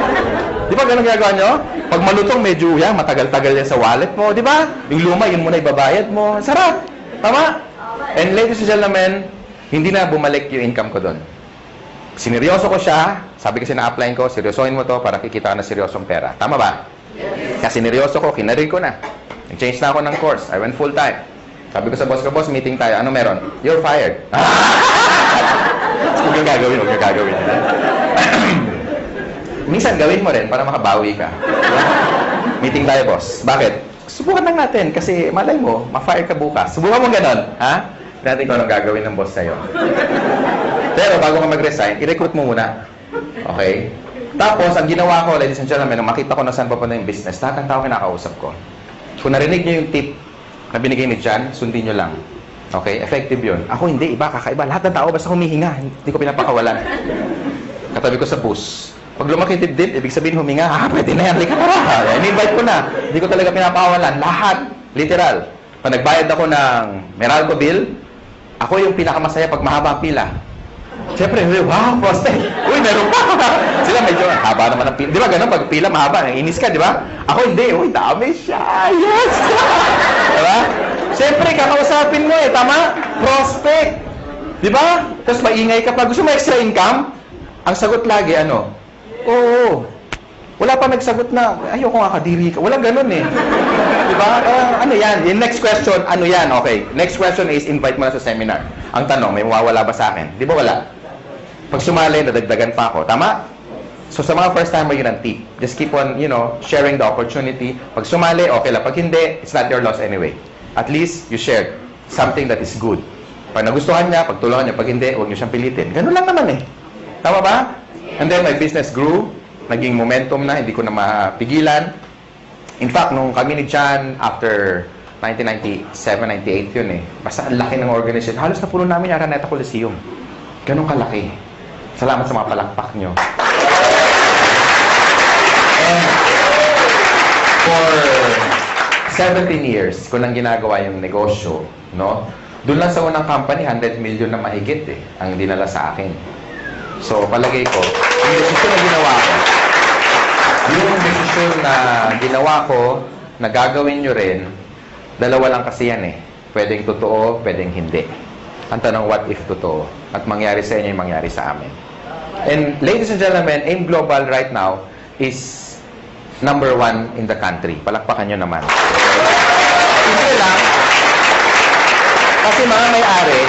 Di ba ganun ginagawa nyo? Pag malutong, medyo yan, matagal-tagal yan sa wallet mo. Di ba? Yung luma, yun muna ibabayad mo. Sarap. Tama? And ladies and gentlemen, hindi na bumalik yung income ko doon. Sineryoso ko siya. Sabi kasi na-applyin ko, seryosohin mo to para kikita ka na seryosong pera. Tama ba? Kasi sineryoso ko, kinarin ko na. Nag-change na ako ng course. I went full-time. Sabi ko sa boss ko, boss, meeting tayo. Ano meron? You're fired. Huwag yung gagawin. Minsan gawin mo rin para makabawi ka. Meeting tayo, boss. Bakit? Subukan lang natin kasi malay mo, ma-fire ka bukas. Subukan mo ganon, ha? Natin kung anong gagawin ng boss sa'yo. Pero bago ka mag-resign, i-recruit mo muna. Okay? Tapos, ang ginawa ko, ladies and gentlemen, nung makita ko na saan papunta yung business, lahat ng tao kinakausap ko. Kung narinig nyo yung tip na binigay ni John, sundin nyo lang. Okay? Effective yun. Ako hindi, iba, kakaiba. Lahat ng tao basta humihinga. Hindi ko pinapakawalan. Katabi ko sa bus. Pag lumaki dibdib, ibig sabihin huminga, pwede na yan, lika tara. In-invite ko na. Hindi ko talaga pinapakawalan. Lahat. Literal. Pag nagbayad ako ng Meralco bill, ako yung pinakamasaya pag mahaba ang pila. Siyempre, wow, prospect. Uy, meron pa. Sila medyo, haba naman ang pila. Di ba ganun, pag pila mahaba, inis ka, di ba? Ako hindi, uy, dami siya. Yes! Di ba? Siyempre, kakausapin mo tama? Prospect. Di ba? Tapos maingay ka pa. Gusto mo extra income? Ang sagot lagi, ano? Oo. Wala pa nagsagot na, ayoko nga kadiri ka. Walang ganun Di ba? Ano yan? Yung next question, ano yan? Okay. Next question is, invite mo na sa seminar. Ang tanong, may mawawala ba sa akin? Di ba wala? Pag sumali, nadagdagan pa ako. Tama? So sa mga first timer, yun ang tip. Just keep on, sharing the opportunity. Pag sumali, okay lang. Pag hindi, it's not your loss anyway. At least, you shared something that is good. Pag nagustuhan niya, pagtulungan niya. Pag hindi, huwag niyo siyang pilitin. Ganun lang naman Tama ba? And then, my business grew. Naging momentum na, hindi ko na mapigilan. In fact, nung kami ni John, after 1997, 98 yun Basta ang laki ng organization. Halos na puno namin yung Araneta Coliseum. Ganun kalaki. Salamat sa mga palakpak nyo. And for 17 years, ko nang ginagawa yung negosyo, Doon lang sa unang company, 100 million na mahigit ang dinala sa akin. So, palagay ko, yung desisyon na ginawa ko, na gagawin nyo rin, dalawa lang kasi yan Pwedeng totoo, pwedeng hindi. Ang tanong, what if totoo? At mangyari sa inyo yung mangyari sa amin. And ladies and gentlemen, AIM Global right now is number 1 in the country. Palakpakan nyo naman. Hindi lang. Kasi mga may-ari,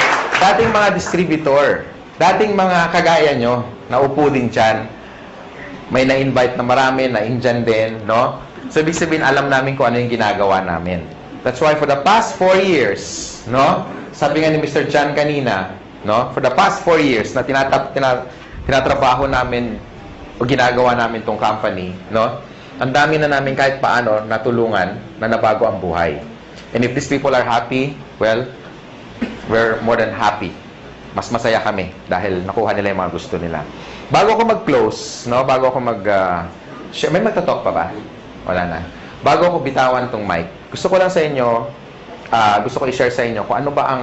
dating mga distributor, dating mga kagaya nyo, naupo din dyan, may na-invite na marami, na-Indian din, So, ibig sabihin, alam namin kung ano yung ginagawa namin. That's why for the past 4 years, sabi nga ni Mr. John kanina, for the past 4 years na tinatrabaho namin o ginagawa namin tong company, ang dami na namin kahit paano natulungan na nabago ang buhay. And if these people are happy, well, we're more than happy. Mas masaya kami dahil nakuha nila yung mga gusto nila. Bago ako mag-close, bago ako may magtatalk pa ba? Wala na. Bago ako bitawan tong mic, gusto ko lang sa inyo, gusto ko i-share sa inyo kung ano ba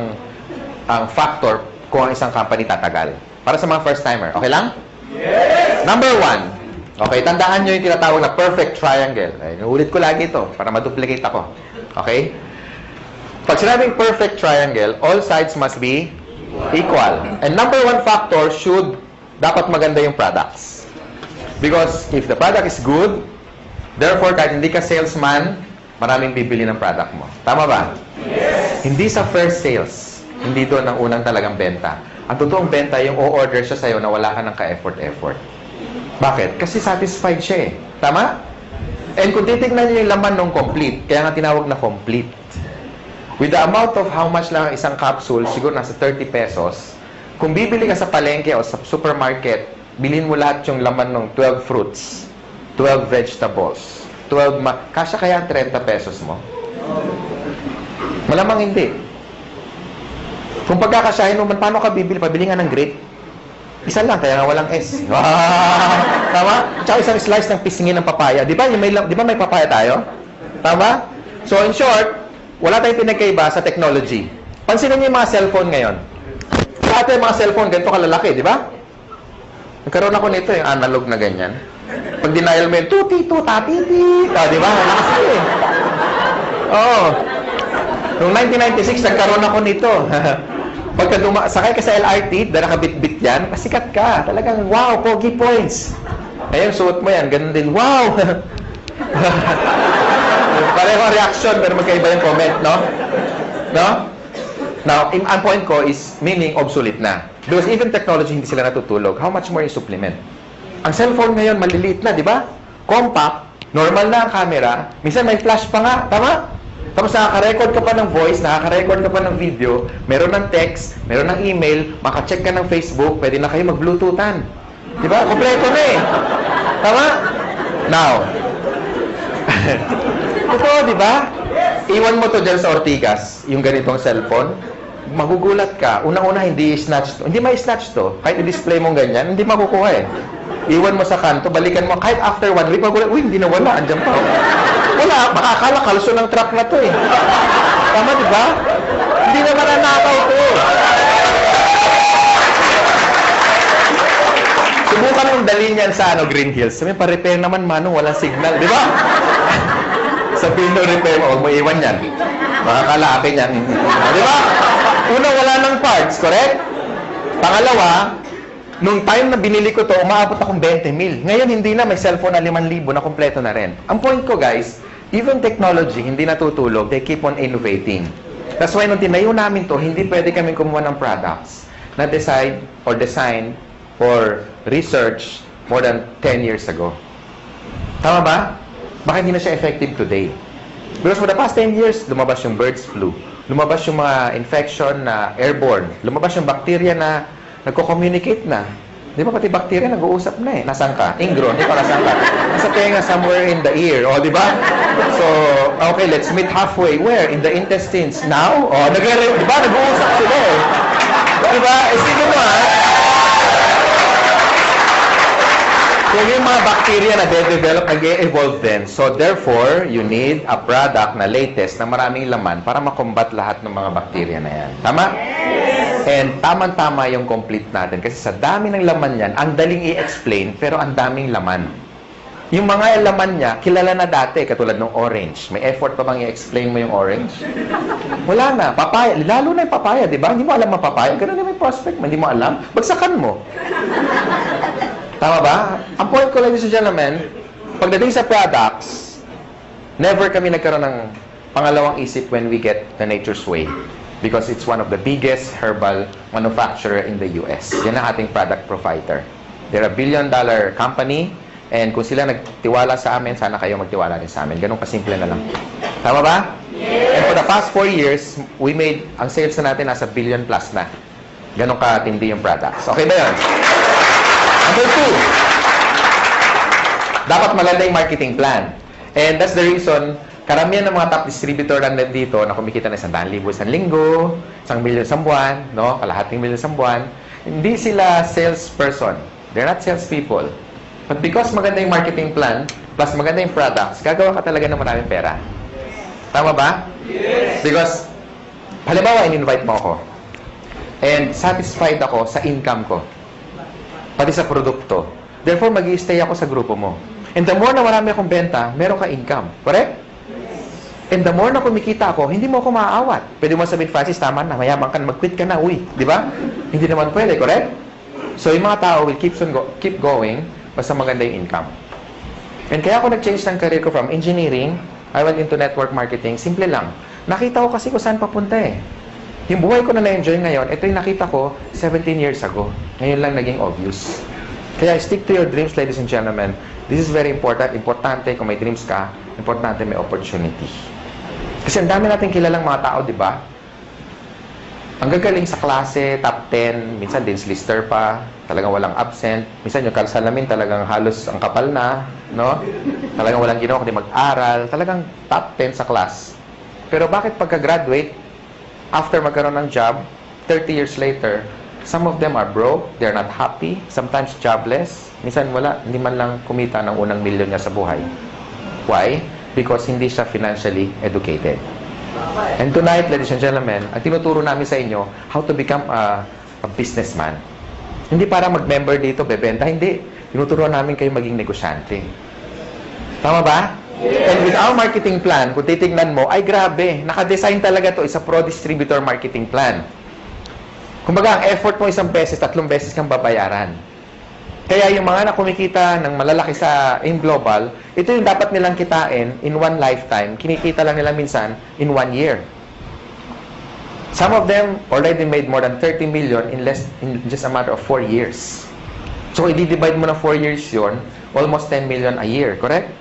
ang factor kung ang isang company tatagal. Para sa mga first-timer. Okay lang? Yes! Number 1. Okay, tandaan nyo yung tinatawag na perfect triangle. Inuulit ko lagi ito para ma-duplicate ako. Okay? Pag sinabing perfect triangle, all sides must be equal. And number 1 factor dapat maganda yung products. Because if the product is good, therefore, kahit hindi ka salesman, maraming bibili ng product mo. Tama ba? Yes! Hindi sa first sales. Hindi doon ang unang talagang benta. Ang totoong benta, yung o-order siya sa'yo na wala ka ng ka-effort-effort. Bakit? Kasi satisfied siya Tama? And kung titignan niyo yung laman ng complete, kaya nga tinawag na complete. With the amount of how much lang ang isang capsule, siguro nasa 30 pesos, kung bibili ka sa palengke o sa supermarket, bilhin mo lahat yung laman ng 12 fruits, 12 vegetables, kasya kaya ang 30 pesos mo? Malamang hindi. Kung pagkakasyahin mo, paano ka bibili? Pabili nga ng grape. Isa lang, kaya nga walang S. Wow! Tama? Tsaka isang slice ng pisngin ng papaya. Di ba may papaya tayo? Tama? So, in short, wala tayong pinagkaiba sa technology. Pansinin niyo yung mga cellphone ngayon. Dati yung mga cellphone, ganito kalalaki, di ba? Nagkaroon ako nito, yung analog na ganyan. Pag denial mo yung tuti-tuta, titi. Di ba? Nakasali Oo. Noong 1996, nagkaroon ako nito. Pagka sakay ka sa LRT, dahil nakabit-bit yan, pasikat ka. Talagang, wow, pogi points. Ngayon, suot mo yan, ganun din, wow! Pareho ang reaction, pero magkaiba yung comment, no? Now, ang point ko is, meaning obsolete na. Because even technology, hindi sila natutulog. How much more yung supplement? Ang cellphone ngayon, maliliit na, di ba? Compact, normal na ang camera. Minsan may flash pa nga, tama? Tapos nakaka-record ka pa ng voice, nakaka-record ka pa ng video, meron ng text, meron ng email, makacheck ka ng Facebook, pwede na kayo mag-bluetoothan. Di ba? Kompleto na eh. Tama? Now, totoo, di ba? Iwan mo to dyan sa Ortigas, yung ganitong cellphone, magugulat ka. Unang-una, hindi snatch to. Hindi may snatch to. Kahit i-display mo ganyan, hindi makukuha eh. Iwan mo sa kanto, balikan mo. Kahit after 1 week, magugulat, uy, hindi nawala. Andyan pa. Wala, makakala kalso ng truck na to eh. Tama, di ba? Hindi naman nanakaw to. Subukan mong dalhin yan sa Green Hills. Sabi, pa-repair naman, Manong, walang signal. Di ba? Sabihin mo, repair mo, huwag mo iwan yan. Makakala akin yan. Di ba? Una, wala ng parts, correct? Pangalawa, nung time na binili ko to, umaabot akong 20 mil. Ngayon, hindi na. May cellphone na 5,000 na kompleto na rin. Ang point ko, guys, even technology, hindi natutulog. They keep on innovating. That's why nung tinayo namin to, hindi pwede kami kumuha ng products na decide or design or research more than 10 years ago. Tama ba? Baka hindi na siya effective today. Because for the past 10 years, lumabas yung birds flu. Lumabas yung mga infection na airborne. Lumabas yung bacteria na nagko-communicate na. Di ba pati bacteria nag-uusap na eh. Nasaan ka? Ingron, di ba nasaan ka? Nasa tenga somewhere in the ear. O, di ba? So, okay, let's meet halfway. Where? In the intestines. Now? O, di ba? Nag-uusap sila eh. Di ba? Sige mo ha. Kung yung mga bacteria na de-develop, nag-e-evolve din. So, therefore, you need a product na latest na maraming laman para makombat lahat ng mga bacteria na yan. Tama? And tamang-tama yung complete natin. Kasi sa dami ng laman yan, ang daling i-explain, pero ang daming laman. Yung mga laman niya, kilala na dati, katulad ng orange. May effort pa bang i-explain mo yung orange? Wala na. Papaya. Lalo na yung papaya, di ba? Hindi mo alam ang papaya. Ganun na may prospect mo. Hindi mo alam. Bagsakan mo. Tama ba? Ang point ko, ladies and gentlemen, pagdating sa products, never kami nagkaroon ng pangalawang isip when we get the Nature's Way. Because it's one of the biggest herbal manufacturer in the US. Yan ang ating product provider. They're a $1 billion company, and kung sila nagtiwala sa amin, sana kayo magtiwala rin sa amin. Ganun kasimple na lang. Tama ba? Yes. And for the past 4 years, we made, ang sales na natin nasa $1 billion plus na. Ganun katindi yung products. Okay ba yun? Number 2, dapat maganda yung marketing plan. And that's the reason, karamihan ng mga top distributor na nandito na kumikita na 100,000 isang linggo, 1 million isang buwan, no? Kalahating million isang buwan, hindi sila salesperson. They're not salespeople. But because maganda yung marketing plan, plus maganda yung products, gagawa ka talaga ng maraming pera. Tama ba? Yes! Because, halimbawa, in-invite mo ako. And satisfied ako sa income ko. Pati sa produkto. Therefore, mag-i-stay ako sa grupo mo. And the more na marami akong benta, meron ka income. Correct? And the more na kumikita ako, hindi mo ako maaawat. Pwede mo sabihin, Francis, tama na, mayabang ka na, mag-quit ka na, uy. Di ba? Hindi naman pwede, correct? So, yung mga tao will keep going basta maganda yung income. And kaya ako nag-change ng career ko from engineering, I went into network marketing. Simple lang. Nakita ko kasi kung saan papunta eh. Yung buhay ko na na-enjoy ngayon, ito yung nakita ko 17 years ago. Ngayon lang naging obvious. Kaya stick to your dreams, ladies and gentlemen. This is very important. Importante kung may dreams ka, importante may opportunity. Kasi ang dami natin kilalang mga tao, di ba? Ang gagaling sa klase, top 10, minsan din lister pa, talagang walang absent. Minsan yung kalsalamin talagang halos ang kapal na, no? Talagang walang ginawa kundi mag-aral. Talagang top 10 sa class. Pero bakit pagka-graduate, after magkaroon ng job, 30 years later, some of them are broke, they're not happy, sometimes jobless, minsan wala, hindi man lang kumita ng unang milyon niya sa buhay. Why? Because hindi siya financially educated. And tonight, ladies and gentlemen, ang tinuturo namin sa inyo, how to become a businessman. Hindi para mag-member dito, bebenta, hindi. Tinuturo namin kayo maging negosyante. Tama ba? And with our marketing plan, kung titignan mo, ay grabe, nakadesign talaga to, isa pro-distributor marketing plan. Kumbaga, ang effort mo 1 beses, 3 beses kang babayaran. Kaya yung mga na kumikita ng malalaki sa in global, ito yung dapat nilang kitain in one lifetime. Kinikita lang nila minsan in 1 year. Some of them already made more than 30 million in just a matter of 4 years. So, i-divide mo na 4 years yon, almost 10 million a year, correct?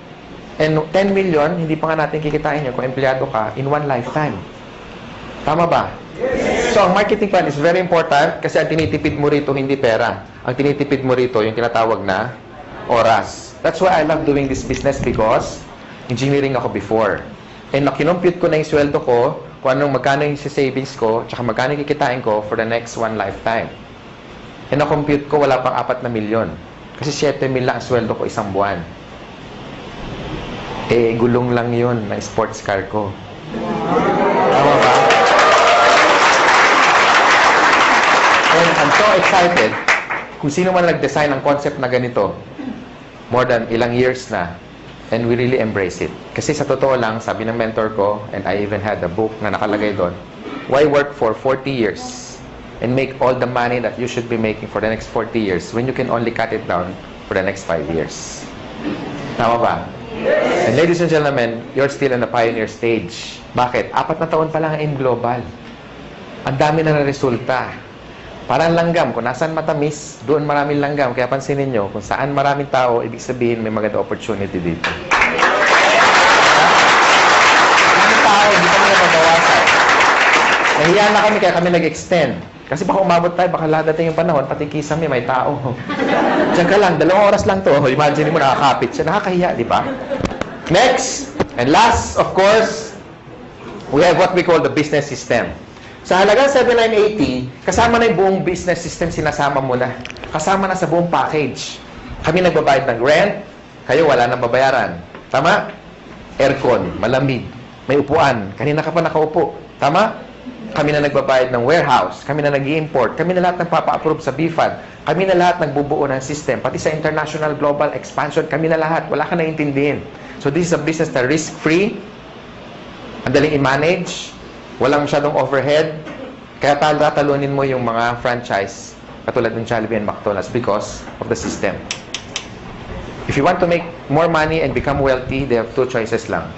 And 10 million, hindi pa nga natin kikitain yun kung empleyado ka in one lifetime. Tama ba? So, ang marketing plan is very important kasi ang tinitipid mo rito hindi pera. Ang tinitipid mo rito yung tinatawag na oras. That's why I love doing this business because engineering ako before. And nakinompute ko na yung sweldo ko, kung anong magkano yung savings ko, tsaka magkano yung kikitain ko for the next one lifetime. And na-compute ko, wala pang 4 na milyon. Kasi 7 mil lang ang sweldo ko isang buwan. Eh, gulong lang yun na sports car ko. Tama ba? And I'm so excited kung sino man nag-design ng concept na ganito, more than ilang years na, and we really embrace it. Kasi sa totoo lang, sabi ng mentor ko, and I even had a book na nakalagay doon, why work for 40 years and make all the money that you should be making for the next 40 years when you can only cut it down for the next 5 years? Tama ba? And ladies and gentlemen, you're still in the pioneer stage. Bakit? 4 na taon pa lang in global. Ang dami na resulta. Parang langgam. Kung nasaan matamis, doon maraming langgam. Kaya pansinin nyo, kung saan maraming tao, ibig sabihin may maganda opportunity dito. Maraming tao, hindi kami nababawasan. Nahiya na kami, kaya kami nag-extend. Kasi baka umabot tayo, baka ladating yung panahon, pati kisame, may tao. Diyan ka lang, 2 oras lang to. Imagine mo, nakakapit siya. Nakakahiya, di ba? Next, and last, of course, we have what we call the business system. Sa halagang 7,980, kasama na yung buong business system, sinasama mo na. Kasama na sa buong package. Kami nagbabayad ng rent, kayo wala nang babayaran. Tama? Aircon, malamig, may upuan, kanina ka pa nakaupo. Tama? Kami na nagbabayad ng warehouse, kami na nag-i-import, kami na lahat nagpapa-approve sa BFAD, kami na lahat nagbubuo ng system, pati sa international global expansion, kami na lahat, wala ka naintindihin. So this is a business na risk-free, ang daling i-manage, walang masyadong overhead, kaya tatalunin mo yung mga franchise, katulad ng Jollibee and McDonald's because of the system. If you want to make more money and become wealthy, they have 2 choices lang.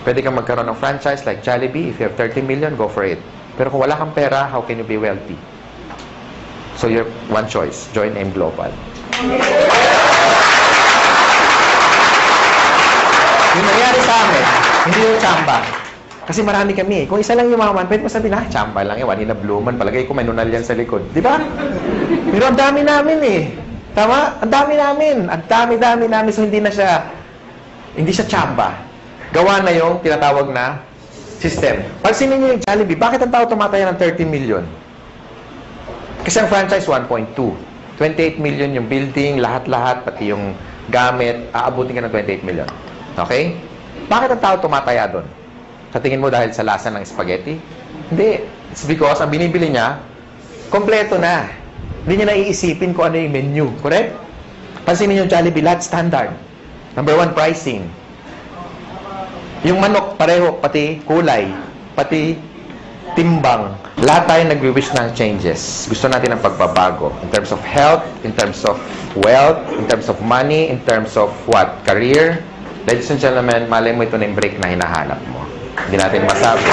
Pwede kang magkaroon ng franchise like Jollibee. If you have 30 million, go for it. Pero kung wala kang pera, how can you be wealthy? So your one choice, join M Global. Yung nangyari sa amin, hindi yung tsamba. Kasi marami kami. Kung isa lang yumaman, pwede mo sabihin, tsamba lang yan, wanina bluman, palagay ko may nunal yan sa likod. Di ba? Pero ang dami namin eh. Tama? Ang dami namin. Ang dami namin. So hindi siya tsamba. Gawa na yung tinatawag na system. Pansinin niyo yung Jollibee, bakit ang tao tumataya ng 30 million? Kasi ang franchise, 1.2. 28 million yung building, lahat-lahat, pati yung gamit, aabutin ka ng 28 million. Okay? Bakit ang tao tumataya doon? Sa tingin mo dahil sa lasa ng spaghetti? Hindi. It's because ang binibili niya, kompleto na. Hindi niya naiisipin kung ano yung menu. Correct? Pansinin yung Jollibee, lahat standard. Number 1, pricing. Yung manok, pareho, pati kulay, pati timbang. Lahat tayo nagwi-wish ng changes. Gusto natin ng pagbabago. In terms of health, in terms of wealth, in terms of money, in terms of what? Career. Ladies and gentlemen, malay mo ito na yung break na hinahanap mo. Hindi natin masabi.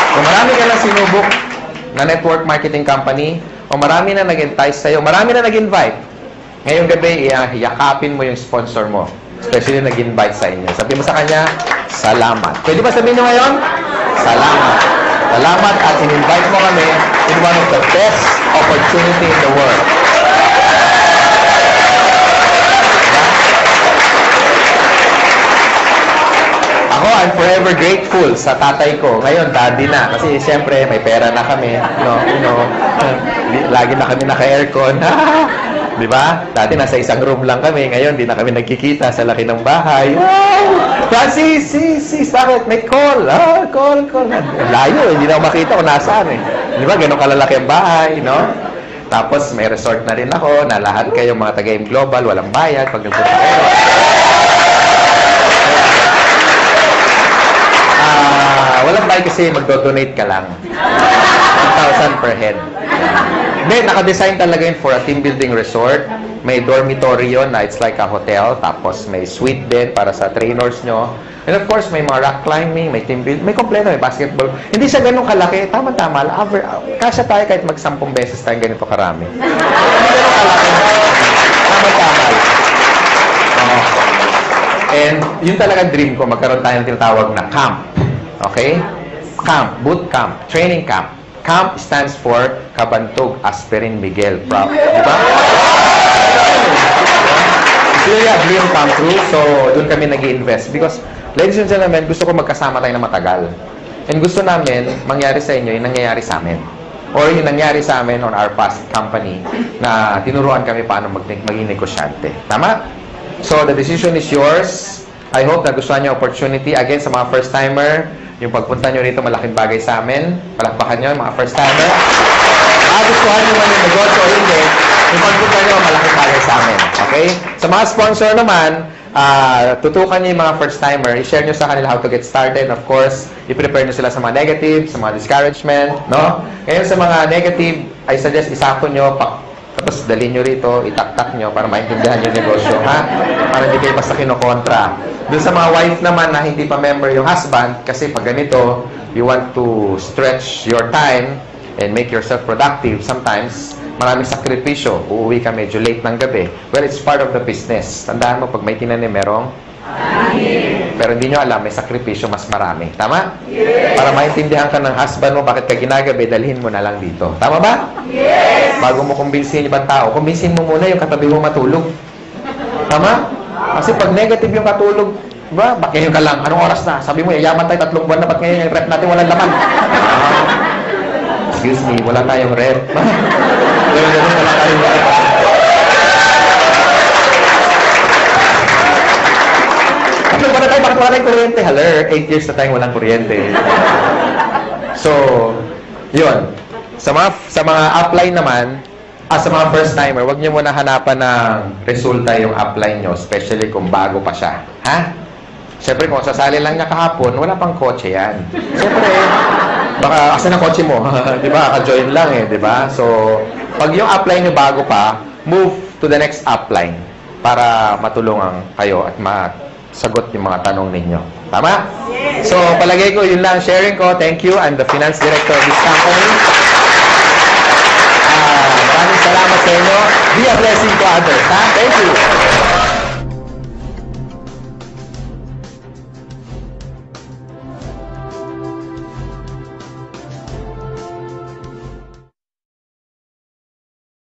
Kung marami ka lang sinubok na network marketing company, o marami na nag-entice sa'yo, marami na nag-invite, ngayong gabi, yakapin mo yung sponsor mo. Especially nag-invite sa inyo. Sabi mo sa kanya, salamat. Pwede ba sabihin nyo ngayon? Salamat. Salamat at in-invite mo kami in one of the best opportunity in the world. Ako, I'm forever grateful sa tatay ko. Ngayon, daddy na. Kasi siyempre, may pera na kami. Lagi na kami naka-aircon. Di ba? Dati nasa isang room lang kami. Ngayon, di na kami nagkikita sa laki ng bahay. Wow! Francis, bakit? May call. Call. Layo, hindi na ako makita kung nasaan eh. Di ba? Ganun kalalaki ang bahay, no? Tapos, may resort na rin ako na lahat kayo mga taga-M Global, walang bayad pag nagpunta kayo. Walang bayad kasi magdo-donate ka lang. 1,000 per head. Hindi, naka-design talaga yun for a team building resort. May dormitory yun na it's like a hotel. Tapos may suite din para sa trainers nyo. And of course, may mga rock climbing, may team build, may kompleto, may basketball. Hindi siya ganun kalaki. Tama-tama. Kasya tayo kahit mag-10 beses tayo ganito karami. Hindi ganun kalaki. Tama-tama. And yun talaga dream ko, magkaroon tayo ng tinatawag na camp. Okay? Camp, boot camp, training camp. Camp stands for Kabantog Aspirin Miguel. Diba? It's really a dream come true. So, doon kami nag-i-invest. Because, ladies and gentlemen, gusto ko magkasama tayo na matagal. And gusto namin, mangyari sa inyo yung nangyayari sa amin. Or yung nangyari sa amin on our past company na tinuruan kami paano maging negosyante. Tama? So, the decision is yours. I hope na gustuhan niyo opportunity. Again, sa mga first-timer, yung pagpunta nyo rito, malaking bagay sa amin. Palakpakan nyo, mga first-timer. Gustuhan nyo man yung negosyo o hindi, yung pagpunta nyo, malaking bagay sa amin. Okay? Sa mga sponsor naman, tutukan nyo yung mga first-timer. I-share nyo sa kanila how to get started. Of course, i-prepare nyo sila sa mga negative, sa mga discouragement. No? Ngayon, sa mga negative, I suggest isako nyo, tapos dalhin nyo rito, itaktak nyo para maintindihan yung negosyo, ha? Para hindi kayo basta kinokontra. Doon sa mga wife naman na hindi pa member yung husband, kasi pag ganito, you want to stretch your time and make yourself productive. Sometimes, maraming sakripisyo. Uuwi ka medyo late ng gabi. Well, it's part of the business. Tandaan mo, pag may tinanim, merong pero hindi nyo alam, may sakripisyo mas marami. Tama? Yes. Para maintindihan ka ng husband mo, bakit ka ginagabi, dalhin mo na lang dito. Tama ba? Yes. Bago mo kumbinsin yung ibang tao, kumbinsin mo muna yung katabi mo matulog. Tama? Kasi pag negative yung katulog, ba, bakit ngayon ka lang? Anong oras na? Sabi mo, yayaman tayo 3 buwan na, ba't ngayon yung rep natin walang laman? Excuse me, wala tayong rep. Wala tayong rep. Bakit wala tayong kuryente? Haler, 8 years na tayong walang kuryente. So, yun. Sa mga upline naman, sa mga first-timer, huwag niyo muna hanapan ng resulta yung upline nyo, especially kung bago pa siya. Ha? Siyempre, kung sasali lang niya kahapon, wala pang kotse yan. Siyempre, baka, asan ang kotse mo? Di ba? Ka-join lang eh, di ba? So, pag yung upline nyo bago pa, move to the next upline para matulungan kayo at sagot yung mga tanong ninyo. Tama? Yes. So, palagay ko, yun lang sharing ko. Thank you. I'm the finance director of this company. Maraming salamat sa inyo. Be a blessing to others. Ha? Thank you.